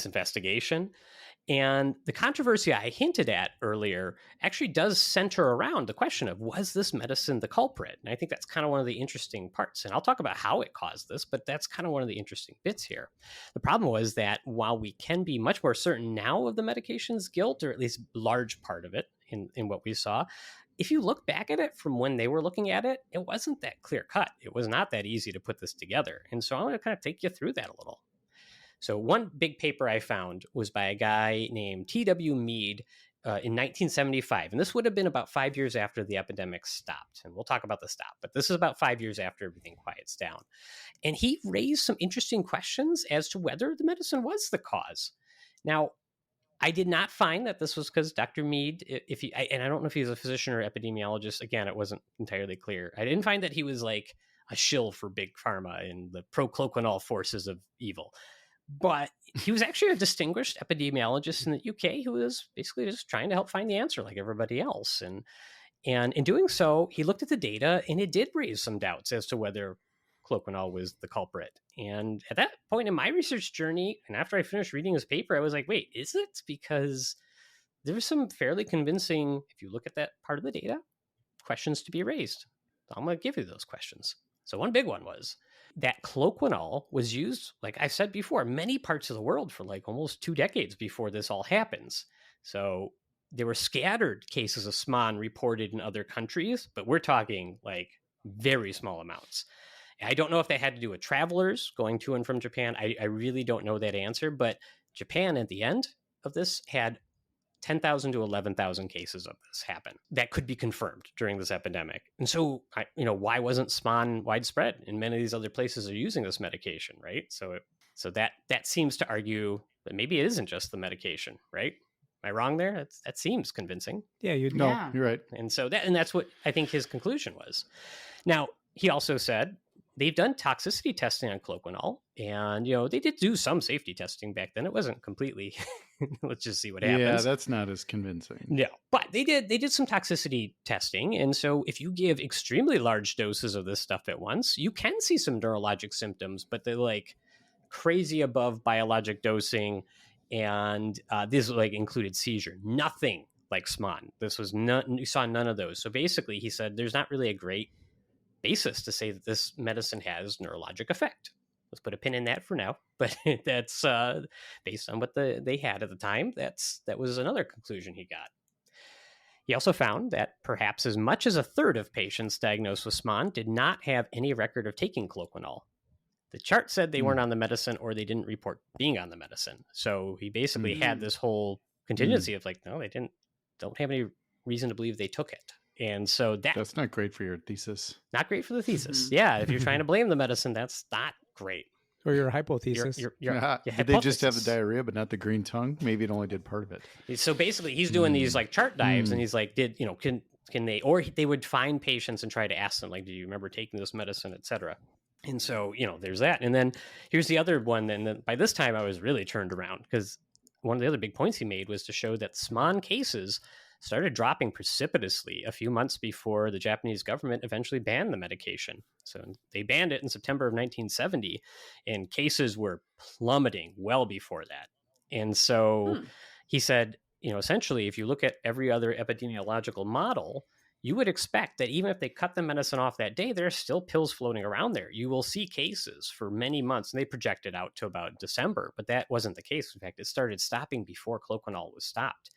investigation. And the controversy I hinted at earlier actually does center around the question of, was this medicine the culprit? And I think that's kind of one of the interesting parts. And I'll talk about how it caused this, but that's kind of one of the interesting bits here. The problem was that while we can be much more certain now of the medication's guilt, or at least a large part of it in what we saw, if you look back at it from when they were looking at it, it wasn't that clear cut. It was not that easy to put this together. And so I'm going to kind of take you through that a little. So one big paper I found was by a guy named T.W. Mead in 1975. And this would have been about 5 years after the epidemic stopped. And we'll talk about the stop, but this is about 5 years after everything quiets down. And he raised some interesting questions as to whether the medicine was the cause. Now, I did not find that this was because Dr. Mead, and I don't know if he's a physician or epidemiologist. Again, it wasn't entirely clear. I didn't find that he was like a shill for big pharma and the pro-cloquinol forces of evil. But he was actually a distinguished epidemiologist in the UK who was basically just trying to help find the answer like everybody else. And in doing so, he looked at the data and it did raise some doubts as to whether cloquinol was the culprit. And at that point in my research journey, and after I finished reading his paper, I was like, wait, is it? Because there was some fairly convincing, if you look at that part of the data, questions to be raised. So I'm going to give you those questions. So one big one was that cloquinol was used, like I said before, many parts of the world for like almost 2 decades before this all happens. So there were scattered cases of SMAN reported in other countries, but we're talking like very small amounts. I don't know if that had to do with travelers going to and from Japan. I really don't know that answer, but Japan at the end of this had 10,000 to 11,000 cases of this happen that could be confirmed during this epidemic. And so, why wasn't SMAN widespread? And many of these other places are using this medication, right? So that seems to argue that maybe it isn't just the medication, right? Am I wrong there? That seems convincing. Yeah, you're right. And so that's what I think his conclusion was. Now, he also said they've done toxicity testing on cloquinol, and they did do some safety testing back then. It wasn't completely. Let's just see what happens. Yeah, that's not as convincing. No, but they did some toxicity testing, and so if you give extremely large doses of this stuff at once, you can see some neurologic symptoms, but they're like crazy above biologic dosing, and this like included seizure. Nothing like SMAN. This was you saw none of those. So basically, he said there's not really a great basis to say that this medicine has neurologic effect. Let's put a pin in that for now. But that's based on what they had at the time. That was another conclusion he got. He also found that perhaps as much as a third of patients diagnosed with SMAN did not have any record of taking cloquinol. The chart said they weren't on the medicine or they didn't report being on the medicine. So he basically had this whole contingency of like, no, they don't have any reason to believe they took it. And so that's not great for your thesis. Not great for the thesis. Mm-hmm. Yeah, if you're trying to blame the medicine, that's not great. Or your hypothesis. Your Did they just have the diarrhea but not the green tongue? Maybe it only did part of it. So basically, he's doing these like chart dives, and he's like, can they, or they would find patients and try to ask them, like, do you remember taking this medicine, etc. And so, there's that. And then here's the other one. And then by this time I was really turned around, because one of the other big points he made was to show that SMON cases started dropping precipitously a few months before the Japanese government eventually banned the medication. So they banned it in September of 1970, and cases were plummeting well before that. And so he said, essentially, if you look at every other epidemiological model, you would expect that even if they cut the medicine off that day, there are still pills floating around there. You will see cases for many months, and they projected out to about December, but that wasn't the case. In fact, it started stopping before cloquinol was stopped.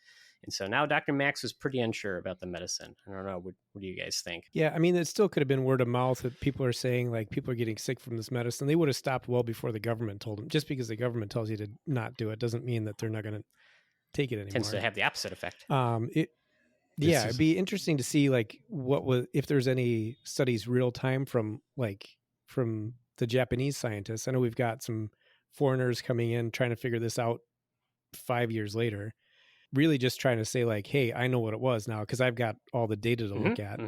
And so now Dr. Max is pretty unsure about the medicine. I don't know. What do you guys think? Yeah, I mean, it still could have been word of mouth that people are saying, like, people are getting sick from this medicine. They would have stopped well before the government told them. Just because the government tells you to not do it doesn't mean that they're not going to take it anymore. Tends to have the opposite effect. It'd be interesting to see, like, if there's any studies real time from the Japanese scientists. I know we've got some foreigners coming in trying to figure this out 5 years later. Really just trying to say, like, hey, I know what it was now because I've got all the data to look at.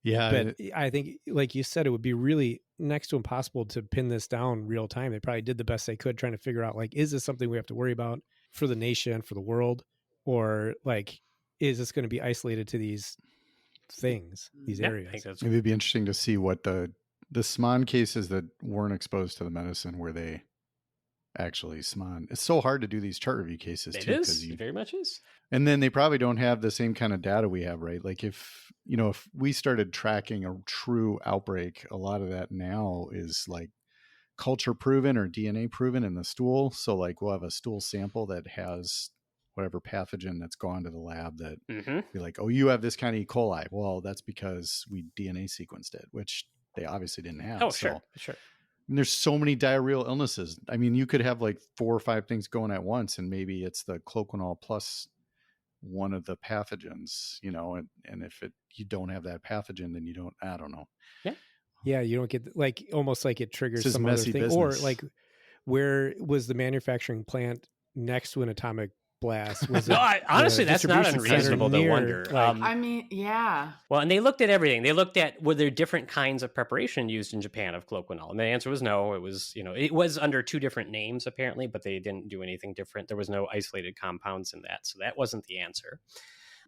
Yeah. But I think, like you said, it would be really next to impossible to pin this down real time. They probably did the best they could trying to figure out, like, is this something we have to worry about for the nation, for the world? Or, like, is this going to be isolated to these things, these areas? It would be interesting to see what the SMON cases that weren't exposed to the medicine, were they actually SMON. It's so hard to do these chart review cases too. It very much is. And then they probably don't have the same kind of data we have, right? Like if we started tracking a true outbreak, a lot of that now is like culture proven or DNA proven in the stool. So like we'll have a stool sample that has whatever pathogen that's gone to the lab that be like, oh, you have this kind of E. coli. Well, that's because we DNA sequenced it, which they obviously didn't have. Oh, sure. And there's so many diarrheal illnesses. I mean, you could have like 4 or 5 things going at once, and maybe it's the cloquinol plus one of the pathogens, and if you don't have that pathogen, then you don't, I don't know. Yeah. You don't get, like, almost like it triggers some other thing. Business. Or like, where was the manufacturing plant next to an atomic blast? Was it honestly, that's not unreasonable to wonder. I mean, yeah. Well, and they looked at everything. They looked at, were there different kinds of preparation used in Japan of cloquinol? And the answer was no. It was, it was under 2 different names apparently, but they didn't do anything different. There was no isolated compounds in that. So that wasn't the answer.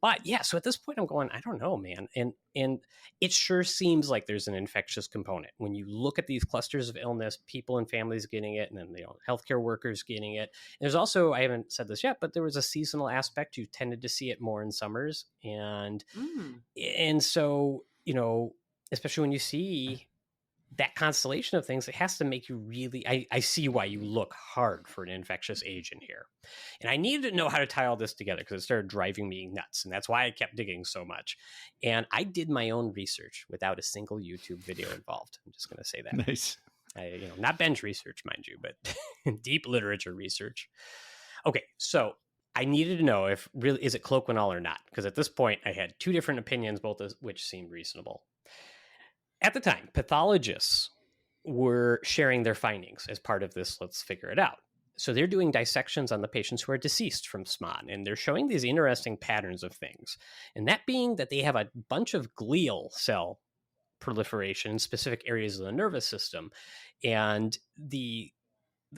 But yeah, so at this point I'm going, I don't know, man. And it sure seems like there's an infectious component. When you look at these clusters of illness, people and families getting it, and then healthcare workers getting it. There's also, I haven't said this yet, but there was a seasonal aspect. You tended to see it more in summers. And so, especially when you see that constellation of things, it has to make you really, I see why you look hard for an infectious agent here. And I needed to know how to tie all this together because it started driving me nuts. And that's why I kept digging so much. And I did my own research without a single YouTube video involved. I'm just going to say that. Nice. Not bench research, mind you, but deep literature research. Okay, so I needed to know if really, is it cloquinol or not? Because at this point I had 2 different opinions, both of which seemed reasonable. At the time, pathologists were sharing their findings as part of this let's figure it out. So they're doing dissections on the patients who are deceased from SMON, and they're showing these interesting patterns of things. And that being that they have a bunch of glial cell proliferation in specific areas of the nervous system. And the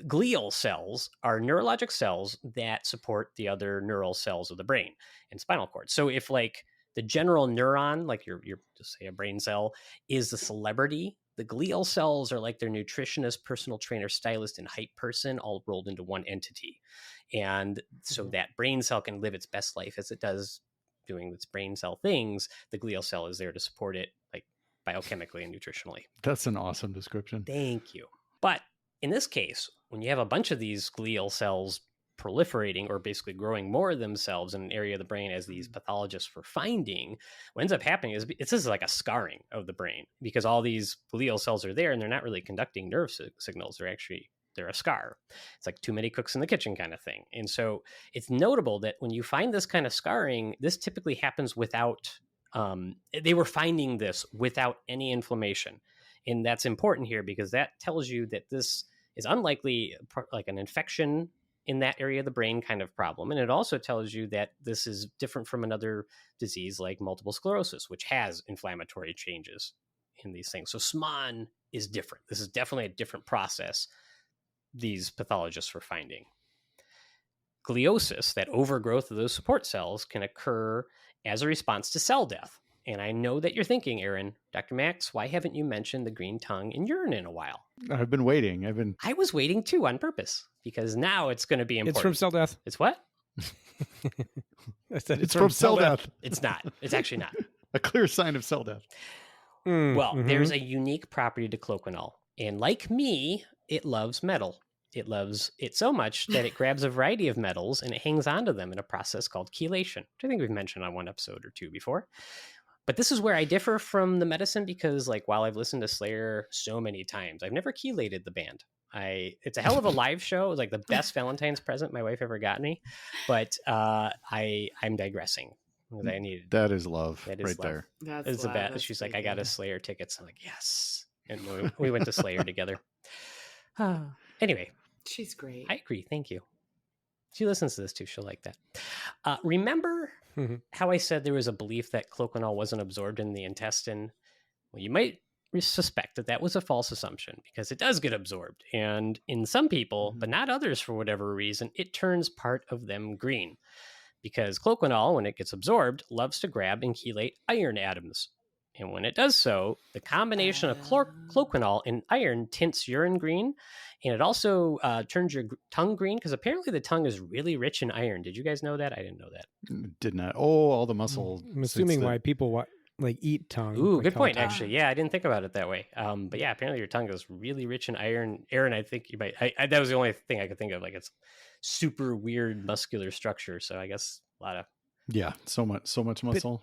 glial cells are neurologic cells that support the other neural cells of the brain and spinal cord. So if like the general neuron, like your just say a brain cell, is the celebrity, the glial cells are like their nutritionist, personal trainer, stylist, and hype person all rolled into one entity. And so that brain cell can live its best life as it does doing its brain cell things. The glial cell is there to support it, like biochemically and nutritionally. That's an awesome description. Thank you. But in this case, when you have a bunch of these glial cells proliferating or basically growing more of themselves in an area of the brain as these pathologists were finding, what ends up happening is it's just like a scarring of the brain because all these glial cells are there and they're not really conducting nerve signals. They're a scar. It's like too many cooks in the kitchen kind of thing. And so it's notable that when you find this kind of scarring, this typically happens without They were finding this without any inflammation. And that's important here because that tells you that this is unlikely like an infection in that area of the brain kind of problem. And it also tells you that this is different from another disease like multiple sclerosis, which has inflammatory changes in these things. So SMAN is different. This is definitely a different process these pathologists were finding. Gliosis, that overgrowth of those support cells, can occur as a response to cell death. And I know that you're thinking, Aaron, Dr. Max, why haven't you mentioned the green tongue in urine in a while? I've been waiting. I was waiting too on purpose because now it's going to be important. It's from cell death. It's what? I said it's from cell death. It's not. It's actually not. A clear sign of cell death. There's a unique property to cloquinol. And like me, it loves metal. It loves it so much that it grabs a variety of metals and it hangs onto them in a process called chelation, which I think we've mentioned on one episode or two before. But this is where I differ from the medicine because, like, while I've listened to Slayer so many times, I've never chelated the band. It's a hell of a live show. It was like the best Valentine's present my wife ever got me. But I'm digressing. I needed that is love that is right love. there. That's it's the best. That's She's like, I got a Slayer tickets. I'm like, yes. And we went to Slayer together. Anyway, she's great. I agree. Thank you. She listens to this too. She'll like that. Remember how I said there was a belief that cloquinol wasn't absorbed in the intestine? Well, you might suspect that was a false assumption because it does get absorbed. And in some people, but not others for whatever reason, it turns part of them green. Because cloquinol, when it gets absorbed, loves to grab and chelate iron atoms. And when it does so, the combination of cloquinol and iron tints urine green, and it also turns your tongue green, because apparently the tongue is really rich in iron. Did you guys know that? I didn't know that. Did not. Oh, all the muscle. I'm assuming why people like eat tongue. Ooh, like good point, actually. Yeah, I didn't think about it that way. But yeah, apparently your tongue is really rich in iron. Aaron, I think you might. That was the only thing I could think of. Like, it's super weird muscular structure. So I guess a lot of. Yeah, so much muscle.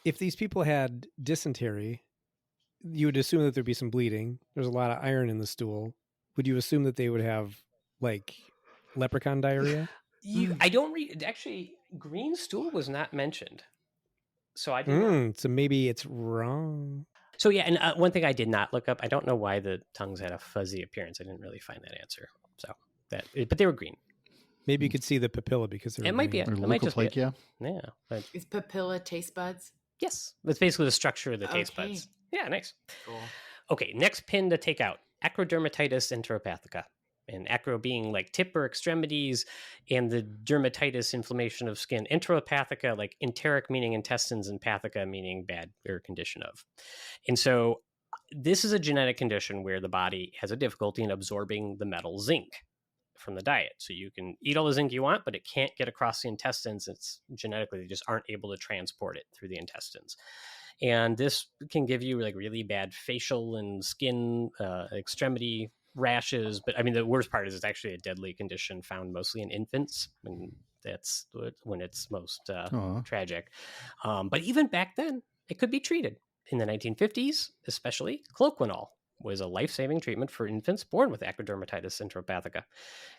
If these people had dysentery, you would assume that there'd be some bleeding. There's a lot of iron in the stool. Would you assume that they would have like leprechaun diarrhea? I don't read. Actually, green stool was not mentioned. So I didn't. So maybe it's wrong. So yeah, and one thing I did not look up. I don't know why the tongues had a fuzzy appearance. I didn't really find that answer. So but they were green. Maybe you could see the papilla because it might be it. It might just be it. Yeah. But is papilla taste buds? Yes, that's basically the structure of the taste buds. Yeah, nice. Cool. Okay, next pin to take out: acrodermatitis enteropathica. And acro being like tip or extremities, and the dermatitis, inflammation of skin. Enteropathica, like enteric meaning intestines, and pathica meaning bad or condition of. And so this is a genetic condition where the body has a difficulty in absorbing the metal zinc from the diet. So you can eat all the zinc you want, but it can't get across the intestines. It's genetically, they just aren't able to transport it through the intestines. And this can give you like really bad facial and skin, extremity rashes. But I mean, the worst part is it's actually a deadly condition found mostly in infants. And that's when it's most tragic. But even back then, it could be treated. In the 1950s, especially, cloquinol was a life-saving treatment for infants born with acrodermatitis enteropathica.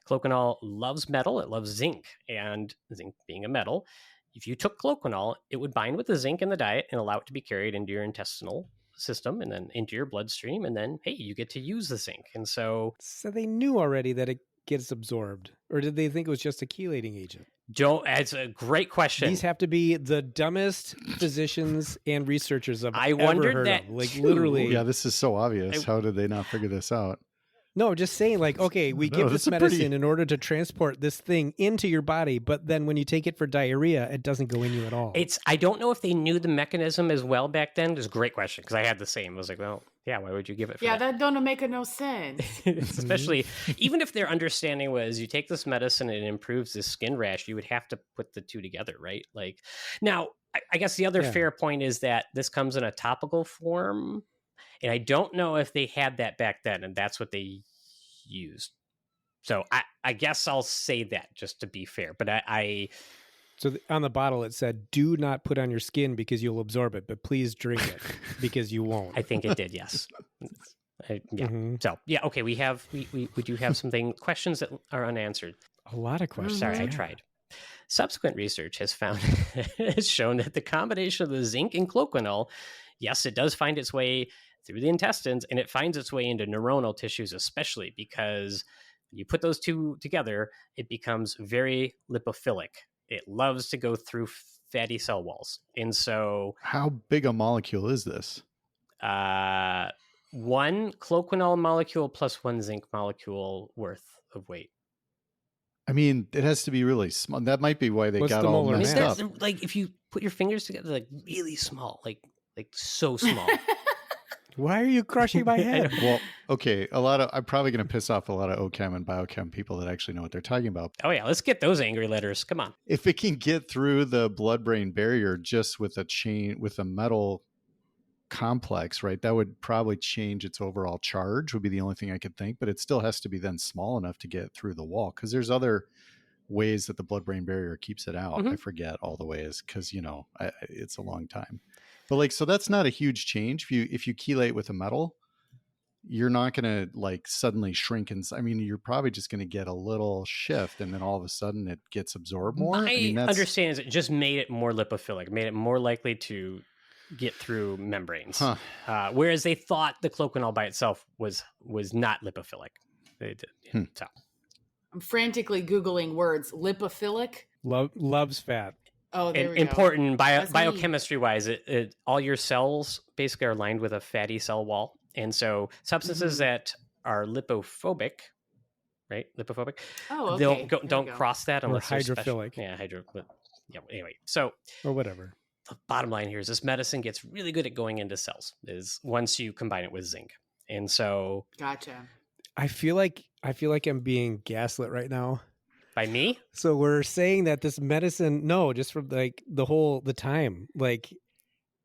Cloquinol loves metal. It loves zinc. And zinc being a metal, if you took cloquinol, it would bind with the zinc in the diet and allow it to be carried into your intestinal system and then into your bloodstream. And then, hey, you get to use the zinc. And so they knew already that it gets absorbed, or did they think it was just a chelating agent? It's a great question. These have to be the dumbest physicians and researchers I've ever wondered heard that of. Like too. literally. Yeah, this is so obvious. How did they not figure this out? No, just saying like, okay, we give this medicine in order to transport this thing into your body, but then when you take it for diarrhea, it doesn't go in you at all. I don't know if they knew the mechanism as well back then. It's a great question because I had the same. I was like, well, yeah, why would you give it for that don't make no sense. Especially, even if their understanding was you take this medicine and it improves this skin rash, you would have to put the two together, right? Like, now, I guess the other fair point is that this comes in a topical form. And I don't know if they had that back then, and that's what they used. So I guess I'll say that just to be fair. But So on the bottle it said, "Do not put on your skin because you'll absorb it, but please drink it because you won't." I think it did, yes. Yeah. Mm-hmm. So yeah, okay. We do have questions that are unanswered. A lot of questions. Sorry, I tried. Subsequent research has shown that the combination of the zinc and cloquinol, yes, it does find its way through the intestines, and it finds its way into neuronal tissues, especially because when you put those two together, it becomes very lipophilic. It loves to go through fatty cell walls. And so how big a molecule is this? One cloquinol molecule plus one zinc molecule worth of weight. I mean, it has to be really small. That might be why they What's got the all molar messed mass? up. Like if you put your fingers together, like really small, like so small. Why are you crushing my head? Well, okay, I'm probably going to piss off a lot of OChem and biochem people that actually know what they're talking about. Oh yeah, let's get those angry letters. Come on. If it can get through the blood-brain barrier just with a metal complex, right, that would probably change its overall charge, would be the only thing I could think, but it still has to be then small enough to get through the wall, because there's other ways that the blood-brain barrier keeps it out. I forget all the ways, because it's a long time, but like, so that's not a huge change. If you chelate with a metal, you're not going to like suddenly shrink, and I mean, you're probably just going to get a little shift, and then all of a sudden it gets absorbed more. My understanding is it just made it more lipophilic, made it more likely to get through membranes. Whereas they thought the cloquinol by itself was not lipophilic. They did. So I'm frantically Googling words. Lipophilic? Loves fat. Oh, there we important go. Biochemistry wise, all your cells basically are lined with a fatty cell wall. And so substances that are lipophobic, right? Lipophobic. Oh, okay. Don't cross that unless or hydrophilic. Anyway, so or whatever. The bottom line here is this medicine gets really good at going into cells is once you combine it with zinc. And so gotcha. I feel like I'm being gaslit right now. By me? So we're saying that this medicine, no, just from like the time, like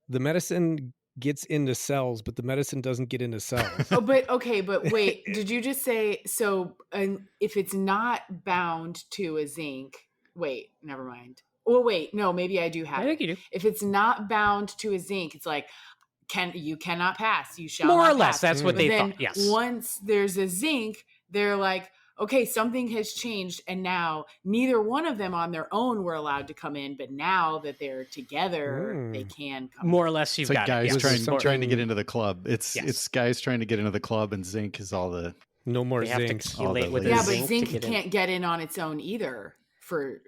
the medicine gets into cells, but the medicine doesn't get into cells. but wait, did you just say, so if it's not bound to a zinc, wait, never mind. Well, wait, no, maybe I do have I think you do. If it's not bound to a zinc, it's like, you cannot pass, you shall more not or less pass. that's what But they then thought. Yes. Once there's a zinc, they're like, okay, something has changed, and now neither one of them on their own were allowed to come in, but now that they're together, they can come more in. or less. You've it's got like guys it. trying to get into the club. It's guys trying to get into the club, and zinc is all the no more they have zinc. to chelate with Yeah, zinc but zinc to can't get in on its own either for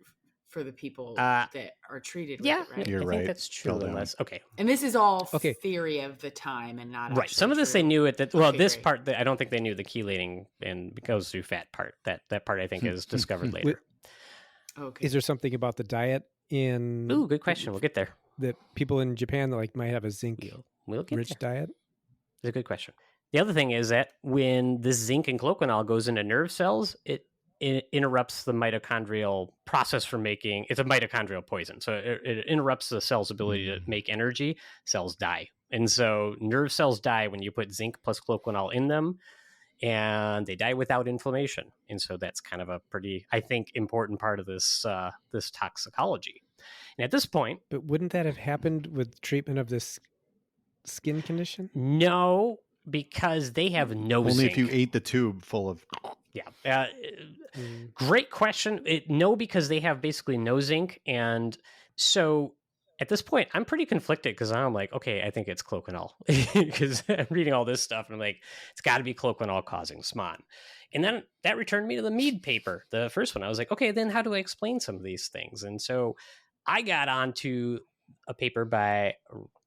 the people that are treated with it, right? You're I right. think that's true. Unless, okay. And this is all theory of the time and not right. Some of this true. they knew it. This great. part I don't think they knew the chelating and goes through fat part. That part I think is discovered later. Okay. Is there something about the diet in? Ooh, good question. We'll get there. That people in Japan that like might have a zinc We'll get rich there. diet. It's a good question. The other thing is that when this zinc and cloquinol goes into nerve cells, it interrupts the mitochondrial process for making. It's a mitochondrial poison, so it interrupts the cell's ability to make energy. Cells die, and so nerve cells die when you put zinc plus cloquinol in them, and they die without inflammation. And so that's kind of a pretty, I think, important part of this this toxicology. And at this point, but wouldn't that have happened with treatment of this skin condition? No, because they have no only zinc. if you ate the tube full of. Yeah. Great question. No, because they have basically no zinc. And so at this point, I'm pretty conflicted because I'm like, okay, I think it's cloquinol because I'm reading all this stuff and I'm like, it's got to be cloquinol causing SMON. And then that returned me to the Mead paper, the first one. I was like, okay, then how do I explain some of these things? And so I got onto a paper by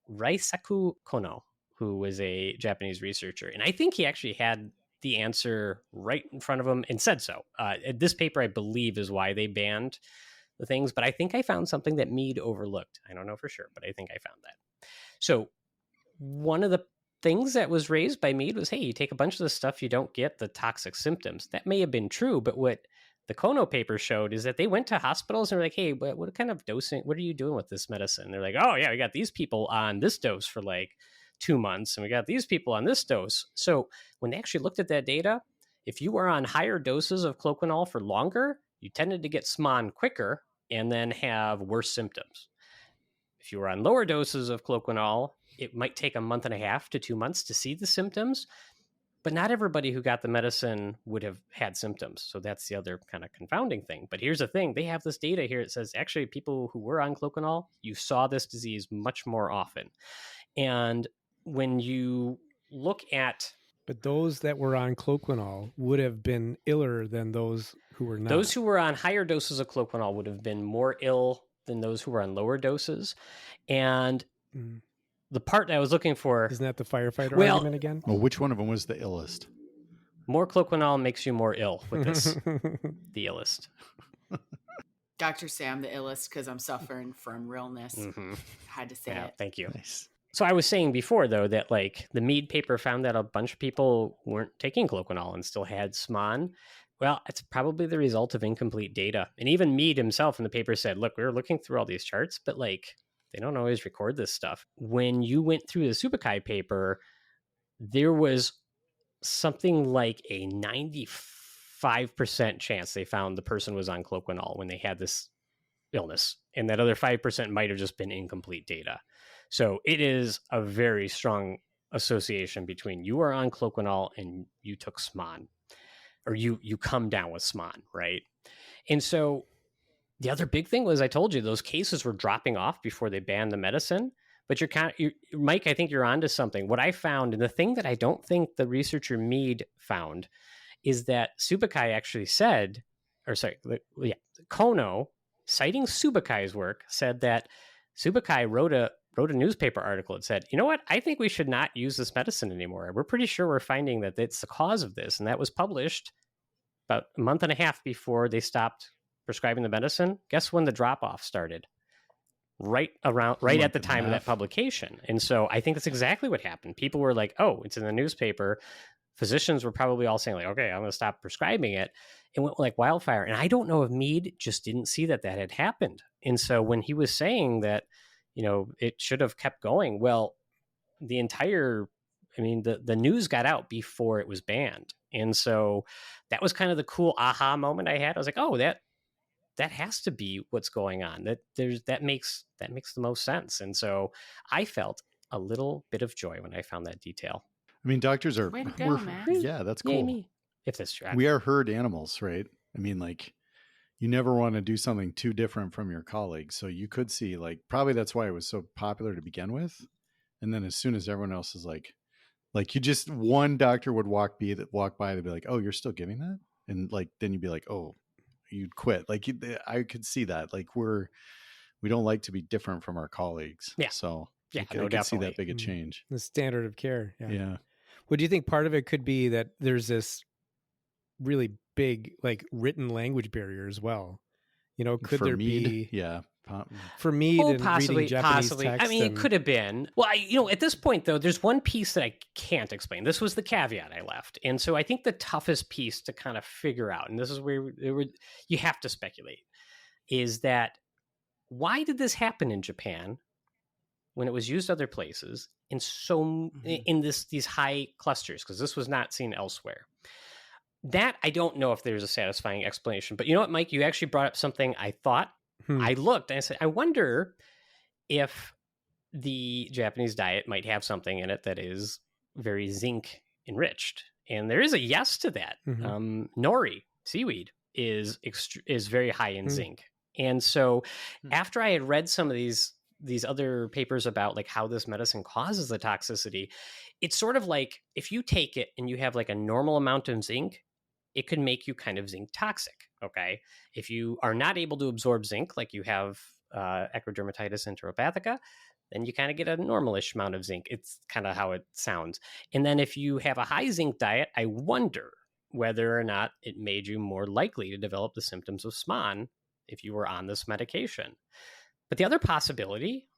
Raisaku Kono, who was a Japanese researcher. And I think he actually had the answer right in front of him and said so. This paper, I believe, is why they banned the things, but I think I found something that Mead overlooked. I don't know for sure, but I think I found that. So one of the things that was raised by Mead was, hey, you take a bunch of this stuff, you don't get the toxic symptoms. That may have been true, but what the Kono paper showed is that they went to hospitals and were like, hey, what kind of dosing, what are you doing with this medicine? They're like, oh yeah, we got these people on this dose for like 2 months, and we got these people on this dose. So when they actually looked at that data, if you were on higher doses of cloquinol for longer, you tended to get SMON quicker and then have worse symptoms. If you were on lower doses of cloquinol, it might take a month and a half to 2 months to see the symptoms. But not everybody who got the medicine would have had symptoms. So that's the other kind of confounding thing. But here's the thing. They have this data here. It says actually people who were on cloconol, you saw this disease much more often. And when you look at... But those that were on cloconol would have been iller than those who were not. Those who were on higher doses of cloconol would have been more ill than those who were on lower doses. And the part I was looking for... Isn't that the firefighter argument again? Well, which one of them was the illest? More cloconol makes you more ill with this. The illest. Doctors say I'm the illest because I'm suffering from realness. Had to say it. Thank you. Nice. So I was saying before, though, that like the Mead paper found that a bunch of people weren't taking cloconol and still had SMON. Well, it's probably the result of incomplete data. And even Mead himself in the paper said, look, we were looking through all these charts, but like they don't always record this stuff. When you went through the Subukai paper, there was something like a 95% chance they found the person was on cloconol when they had this illness. And that other 5% might have just been incomplete data. So it is a very strong association between you are on cloconol and you took SMON, or you come down with SMON, right? And so the other big thing was I told you those cases were dropping off before they banned the medicine. But Mike, I think you're onto something. What I found, and the thing that I don't think the researcher Mead found, is that Subukai actually said, Kono, citing Subakai's work, said that Subukai wrote a newspaper article. It said, you know what? I think we should not use this medicine anymore. We're pretty sure we're finding that it's the cause of this. And that was published about a month and a half before they stopped prescribing the medicine. Guess when the drop-off started? Right at the time of that publication. And so I think that's exactly what happened. People were like, oh, it's in the newspaper. Physicians were probably all saying like, okay, I'm going to stop prescribing it. It went like wildfire. And I don't know if Mead just didn't see that had happened. And so when he was saying that, you know, it should have kept going, well, the news got out before it was banned. And so that was kind of the cool aha moment I had. I was like, oh, that has to be what's going on. That makes the most sense. And so I felt a little bit of joy when I found that detail. I mean, doctors are... Way to go, man. Yeah, that's cool. Me. If that's true. We are herd animals, right? I mean, like, you never want to do something too different from your colleagues. So you could see, like, probably that's why it was so popular to begin with. And then as soon as everyone else is like you just, one doctor would walk by, they'd be like, oh, you're still giving that? And like, then you'd be like, oh, you'd quit. Like, I could see that. Like, we don't like to be different from our colleagues. Yeah. So yeah, I could see that big a change. The standard of care. Yeah. Well, do you think part of it could be that there's this really big, like, written language barrier as well? You know, could there be? Yeah. For Mead and possibly, reading Japanese possibly. text. I mean, it could have been. Well, at this point, though, there's one piece that I can't explain. This was the caveat I left. And so I think the toughest piece to kind of figure out, and this is where you have to speculate, is that why did this happen in Japan when it was used other places in these high clusters? Because this was not seen elsewhere. That I don't know if there's a satisfying explanation. But you know what, Mike? You actually brought up something I thought. I looked and I said, I wonder if the Japanese diet might have something in it that is very zinc enriched. And there is a yes to that. Nori, seaweed, is very high in zinc. And so after I had read some of these other papers about like how this medicine causes the toxicity, it's sort of like if you take it and you have like a normal amount of zinc, it could make you kind of zinc toxic. Okay. If you are not able to absorb zinc, like you have ectodermatitis enteropathica, then you kind of get a normalish amount of zinc. It's kind of how it sounds. And then if you have a high zinc diet, I wonder whether or not it made you more likely to develop the symptoms of SMON if you were on this medication. But the other possibility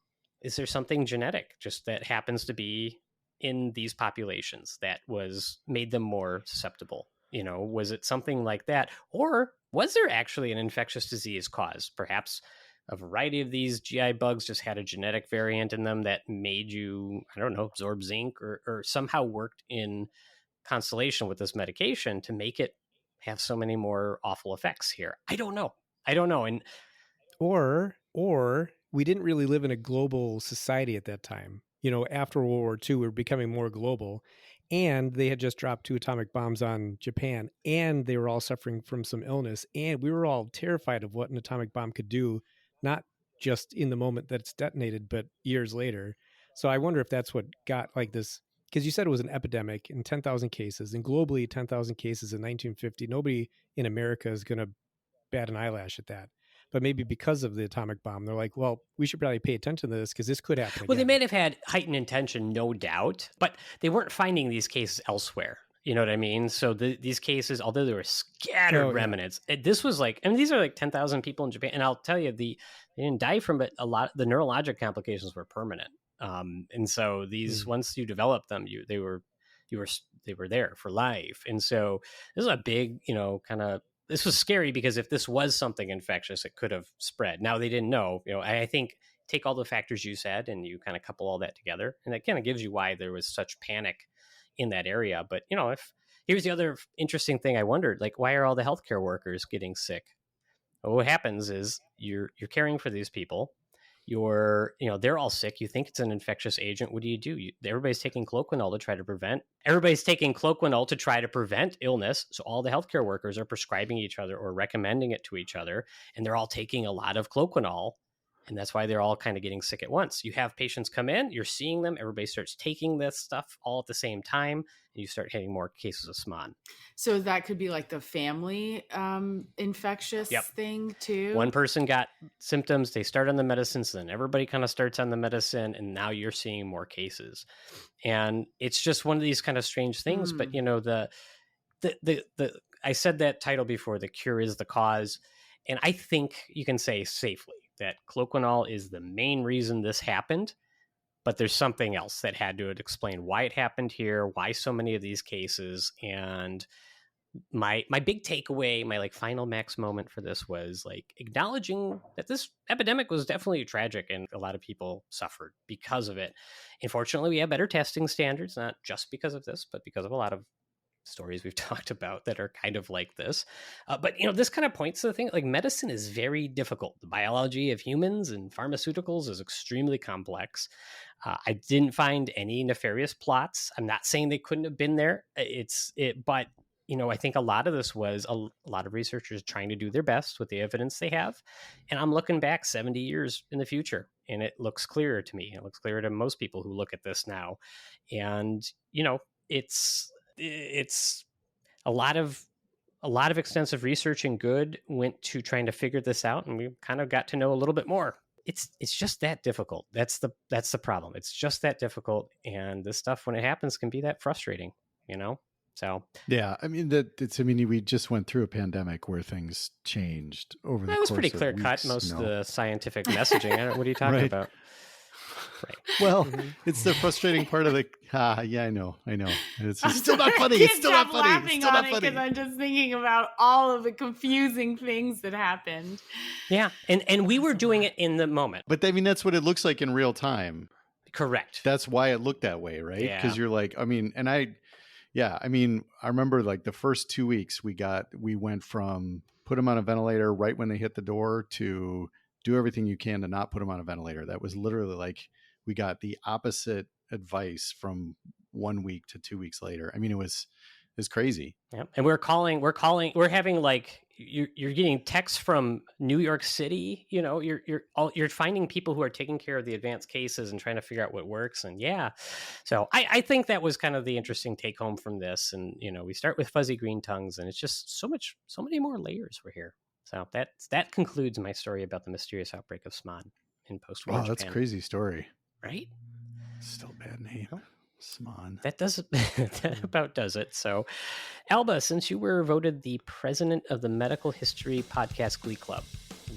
is there's something genetic just that happens to be in these populations that made them more susceptible. You know, was it something like that? Or was there actually an infectious disease cause? Perhaps a variety of these GI bugs just had a genetic variant in them that made you, I don't know, absorb zinc or somehow worked in constellation with this medication to make it have so many more awful effects here. I don't know. And or we didn't really live in a global society at that time. You know, after World War II, we were becoming more global. and they had just dropped 2 atomic bombs on Japan, and they were all suffering from some illness, and we were all terrified of what an atomic bomb could do, not just in the moment that it's detonated, but years later. So I wonder if that's what got like this, because you said it was an epidemic in 10,000 cases, and globally 10,000 cases in 1950. Nobody in America is going to bat an eyelash at that. But maybe because of the atomic bomb, they're like, well, we should probably pay attention to this because this could happen again. Well, they may have had heightened intention, no doubt, but they weren't finding these cases elsewhere. You know what I mean? So these cases, although there were scattered remnants, this was like, I mean, these are like 10,000 people in Japan. And I'll tell you, they didn't die from it. A lot, the neurologic complications were permanent. And so these, once you develop them, they were there for life. And so this is a big, this was scary because if this was something infectious, it could have spread. Now they didn't know, I think take all the factors you said and you kind of couple all that together. And that kind of gives you why there was such panic in that area. But, here's the other interesting thing I wondered, like, why are all the healthcare workers getting sick? Well, what happens is you're caring for these people. They're all sick. You think it's an infectious agent. What do? Everybody's taking cloquinol to try to prevent. Everybody's taking cloquinol to try to prevent illness. So all the healthcare workers are prescribing each other or recommending it to each other, and they're all taking a lot of cloquinol, and that's why they're all kind of getting sick at once. You have patients come in, you're seeing them, everybody starts taking this stuff all at the same time, and you start hitting more cases of SMON. So that could be like the family infectious thing too. One person got symptoms, they start on the medicines, then everybody kind of starts on the medicine, and now you're seeing more cases. And it's just one of these kind of strange things. But I said that title before, The Cure is the Cause. And I think you can say safely that cloquinol is the main reason this happened, but there's something else that had to explain why it happened here, why so many of these cases. And my big takeaway, my final max moment for this was acknowledging that this epidemic was definitely tragic and a lot of people suffered because of it. Unfortunately, we have better testing standards, not just because of this, but because of a lot of stories we've talked about that are kind of like this. But this kind of points to the thing, medicine is very difficult. The biology of humans and pharmaceuticals is extremely complex. I didn't find any nefarious plots. I'm not saying they couldn't have been there. But I think a lot of this was a lot of researchers trying to do their best with the evidence they have. And I'm looking back 70 years in the future, and it looks clearer to me. It looks clearer to most people who look at this now. And, it's a lot of extensive research and good went to trying to figure this out, and we kind of got to know a little bit more. It's just that difficult. That's the problem. It's just that difficult, and this stuff, when it happens, can be that frustrating. So yeah, I mean we just went through a pandemic where things changed over the course of weeks. That was pretty clear cut. Most of the scientific messaging. What are you talking about? Right. Well, it's the frustrating part of the. Yeah, I know. It's still not funny. It's still not funny. Laughing on it because I'm just thinking about all of the confusing things that happened. Yeah, and we were doing it in the moment. But that's what it looks like in real time. Correct. That's why it looked that way, right? Because you're I remember the first 2 weeks we went from put them on a ventilator right when they hit the door to do everything you can to not put them on a ventilator. That was literally we got the opposite advice from 1 week to 2 weeks later. I mean, it was crazy. Yeah. And we're having you're getting texts from New York City, you're finding people who are taking care of the advanced cases and trying to figure out what works. And so I think that was kind of the interesting take home from this. And, we start with fuzzy green tongues, and it's just so many more layers we're here. So that concludes my story about the mysterious outbreak of SMON in post-war Japan. That's a crazy story. Right? Still a bad name. SMON. That does it. That about does it. So, Alba, since you were voted the president of the Medical History Podcast Glee Club,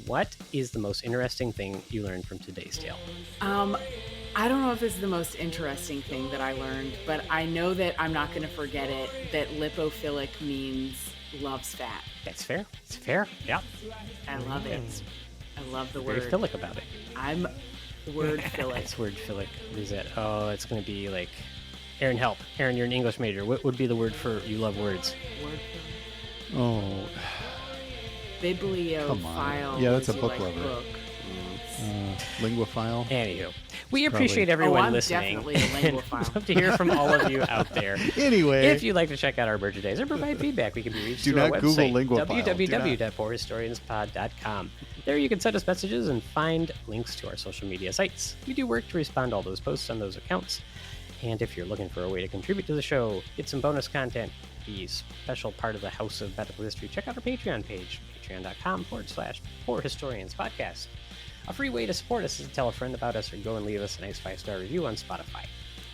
what is the most interesting thing you learned from today's tale? I don't know if this is the most interesting thing that I learned, but I know that I'm not going to forget it, that lipophilic means loves fat. That's fair. It's fair. Yeah. I love it. I love the word. Very philic about it. I'm word-philic. It's word-philic. What is that? Oh, it's going to be Aaron, help. Aaron, you're an English major. What would be the word for you love words? Word-philic. Oh. Bibliophile. Yeah, that's a book lover. Book. Linguophile. Anywho, we appreciate everyone I'm listening. definitely a linguophile. Love to hear from all of you out there. Anyway, If you'd like to check out our merchandise or provide feedback, we can be reached Do through our not Google website, linguophile. www.poorhistorianspod.com. There you can send us messages and find links to our social media sites. We do work to respond to all those posts on those accounts. And if you're looking for a way to contribute to the show, get some bonus content, be a special part of the House of Medical History, check out our Patreon page, patreon.com/poorhistorianspodcast. A free way to support us is to tell a friend about us or go and leave us a nice 5-star review on Spotify,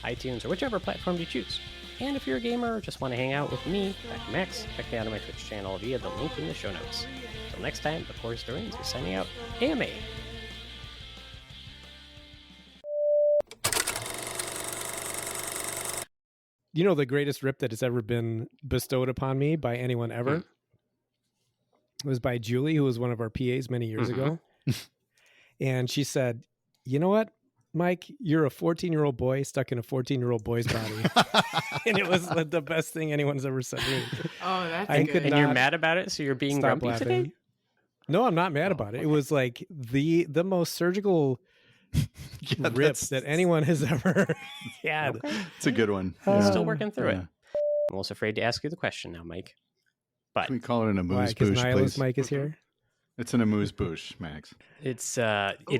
iTunes, or whichever platform you choose. And if you're a gamer or just want to hang out with me, Dr. Max, check me out on my Twitch channel via the link in the show notes. Until next time, the Poor Historians are signing out. AMA. You know, the greatest rip that has ever been bestowed upon me by anyone ever was by Julie, who was one of our PAs many years ago. And she said, you know what, Mike, you're a 14-year-old boy stuck in a 14-year-old boy's body. And it was the best thing anyone's ever said to me. Oh, that's I good. could And you're not mad about it, so you're being stop grumpy laughing. today? No, I'm not mad about it. It was like the most surgical rip that anyone has ever had. Okay. It's a good one. Still working through it. I'm almost afraid to ask you the question now, Mike. But Can we call it an Why? amuse Because bouche, Nihilist please? Mike is here. It's an amuse bouche, Max. it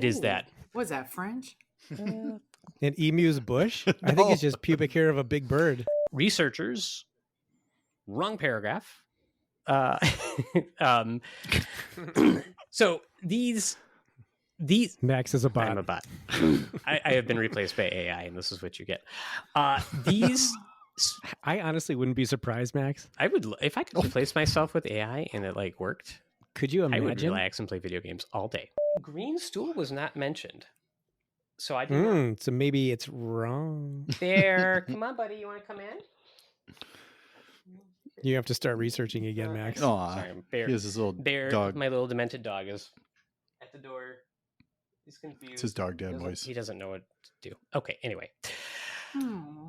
is Ooh. that. What's that, French? An emu's bush? I think it's just pubic hair of a big bird. Researchers, wrong paragraph. So these Max is a bot. I'm a bot. I have been replaced by AI, and this is what you get. These I honestly wouldn't be surprised, Max. I would if I could replace myself with AI and it like worked. Could you I would imagine? relax and play video games all day. Green stool was not mentioned, so I did So maybe it's wrong. There, come on, buddy. You want to come in? You have to start researching again, Okay. Max. Aw, Sorry, Bear. he has his little Bear, dog. my little demented dog is at the door. He's confused. It's his dog dad He voice. doesn't know what to do. Okay, anyway. Hmm.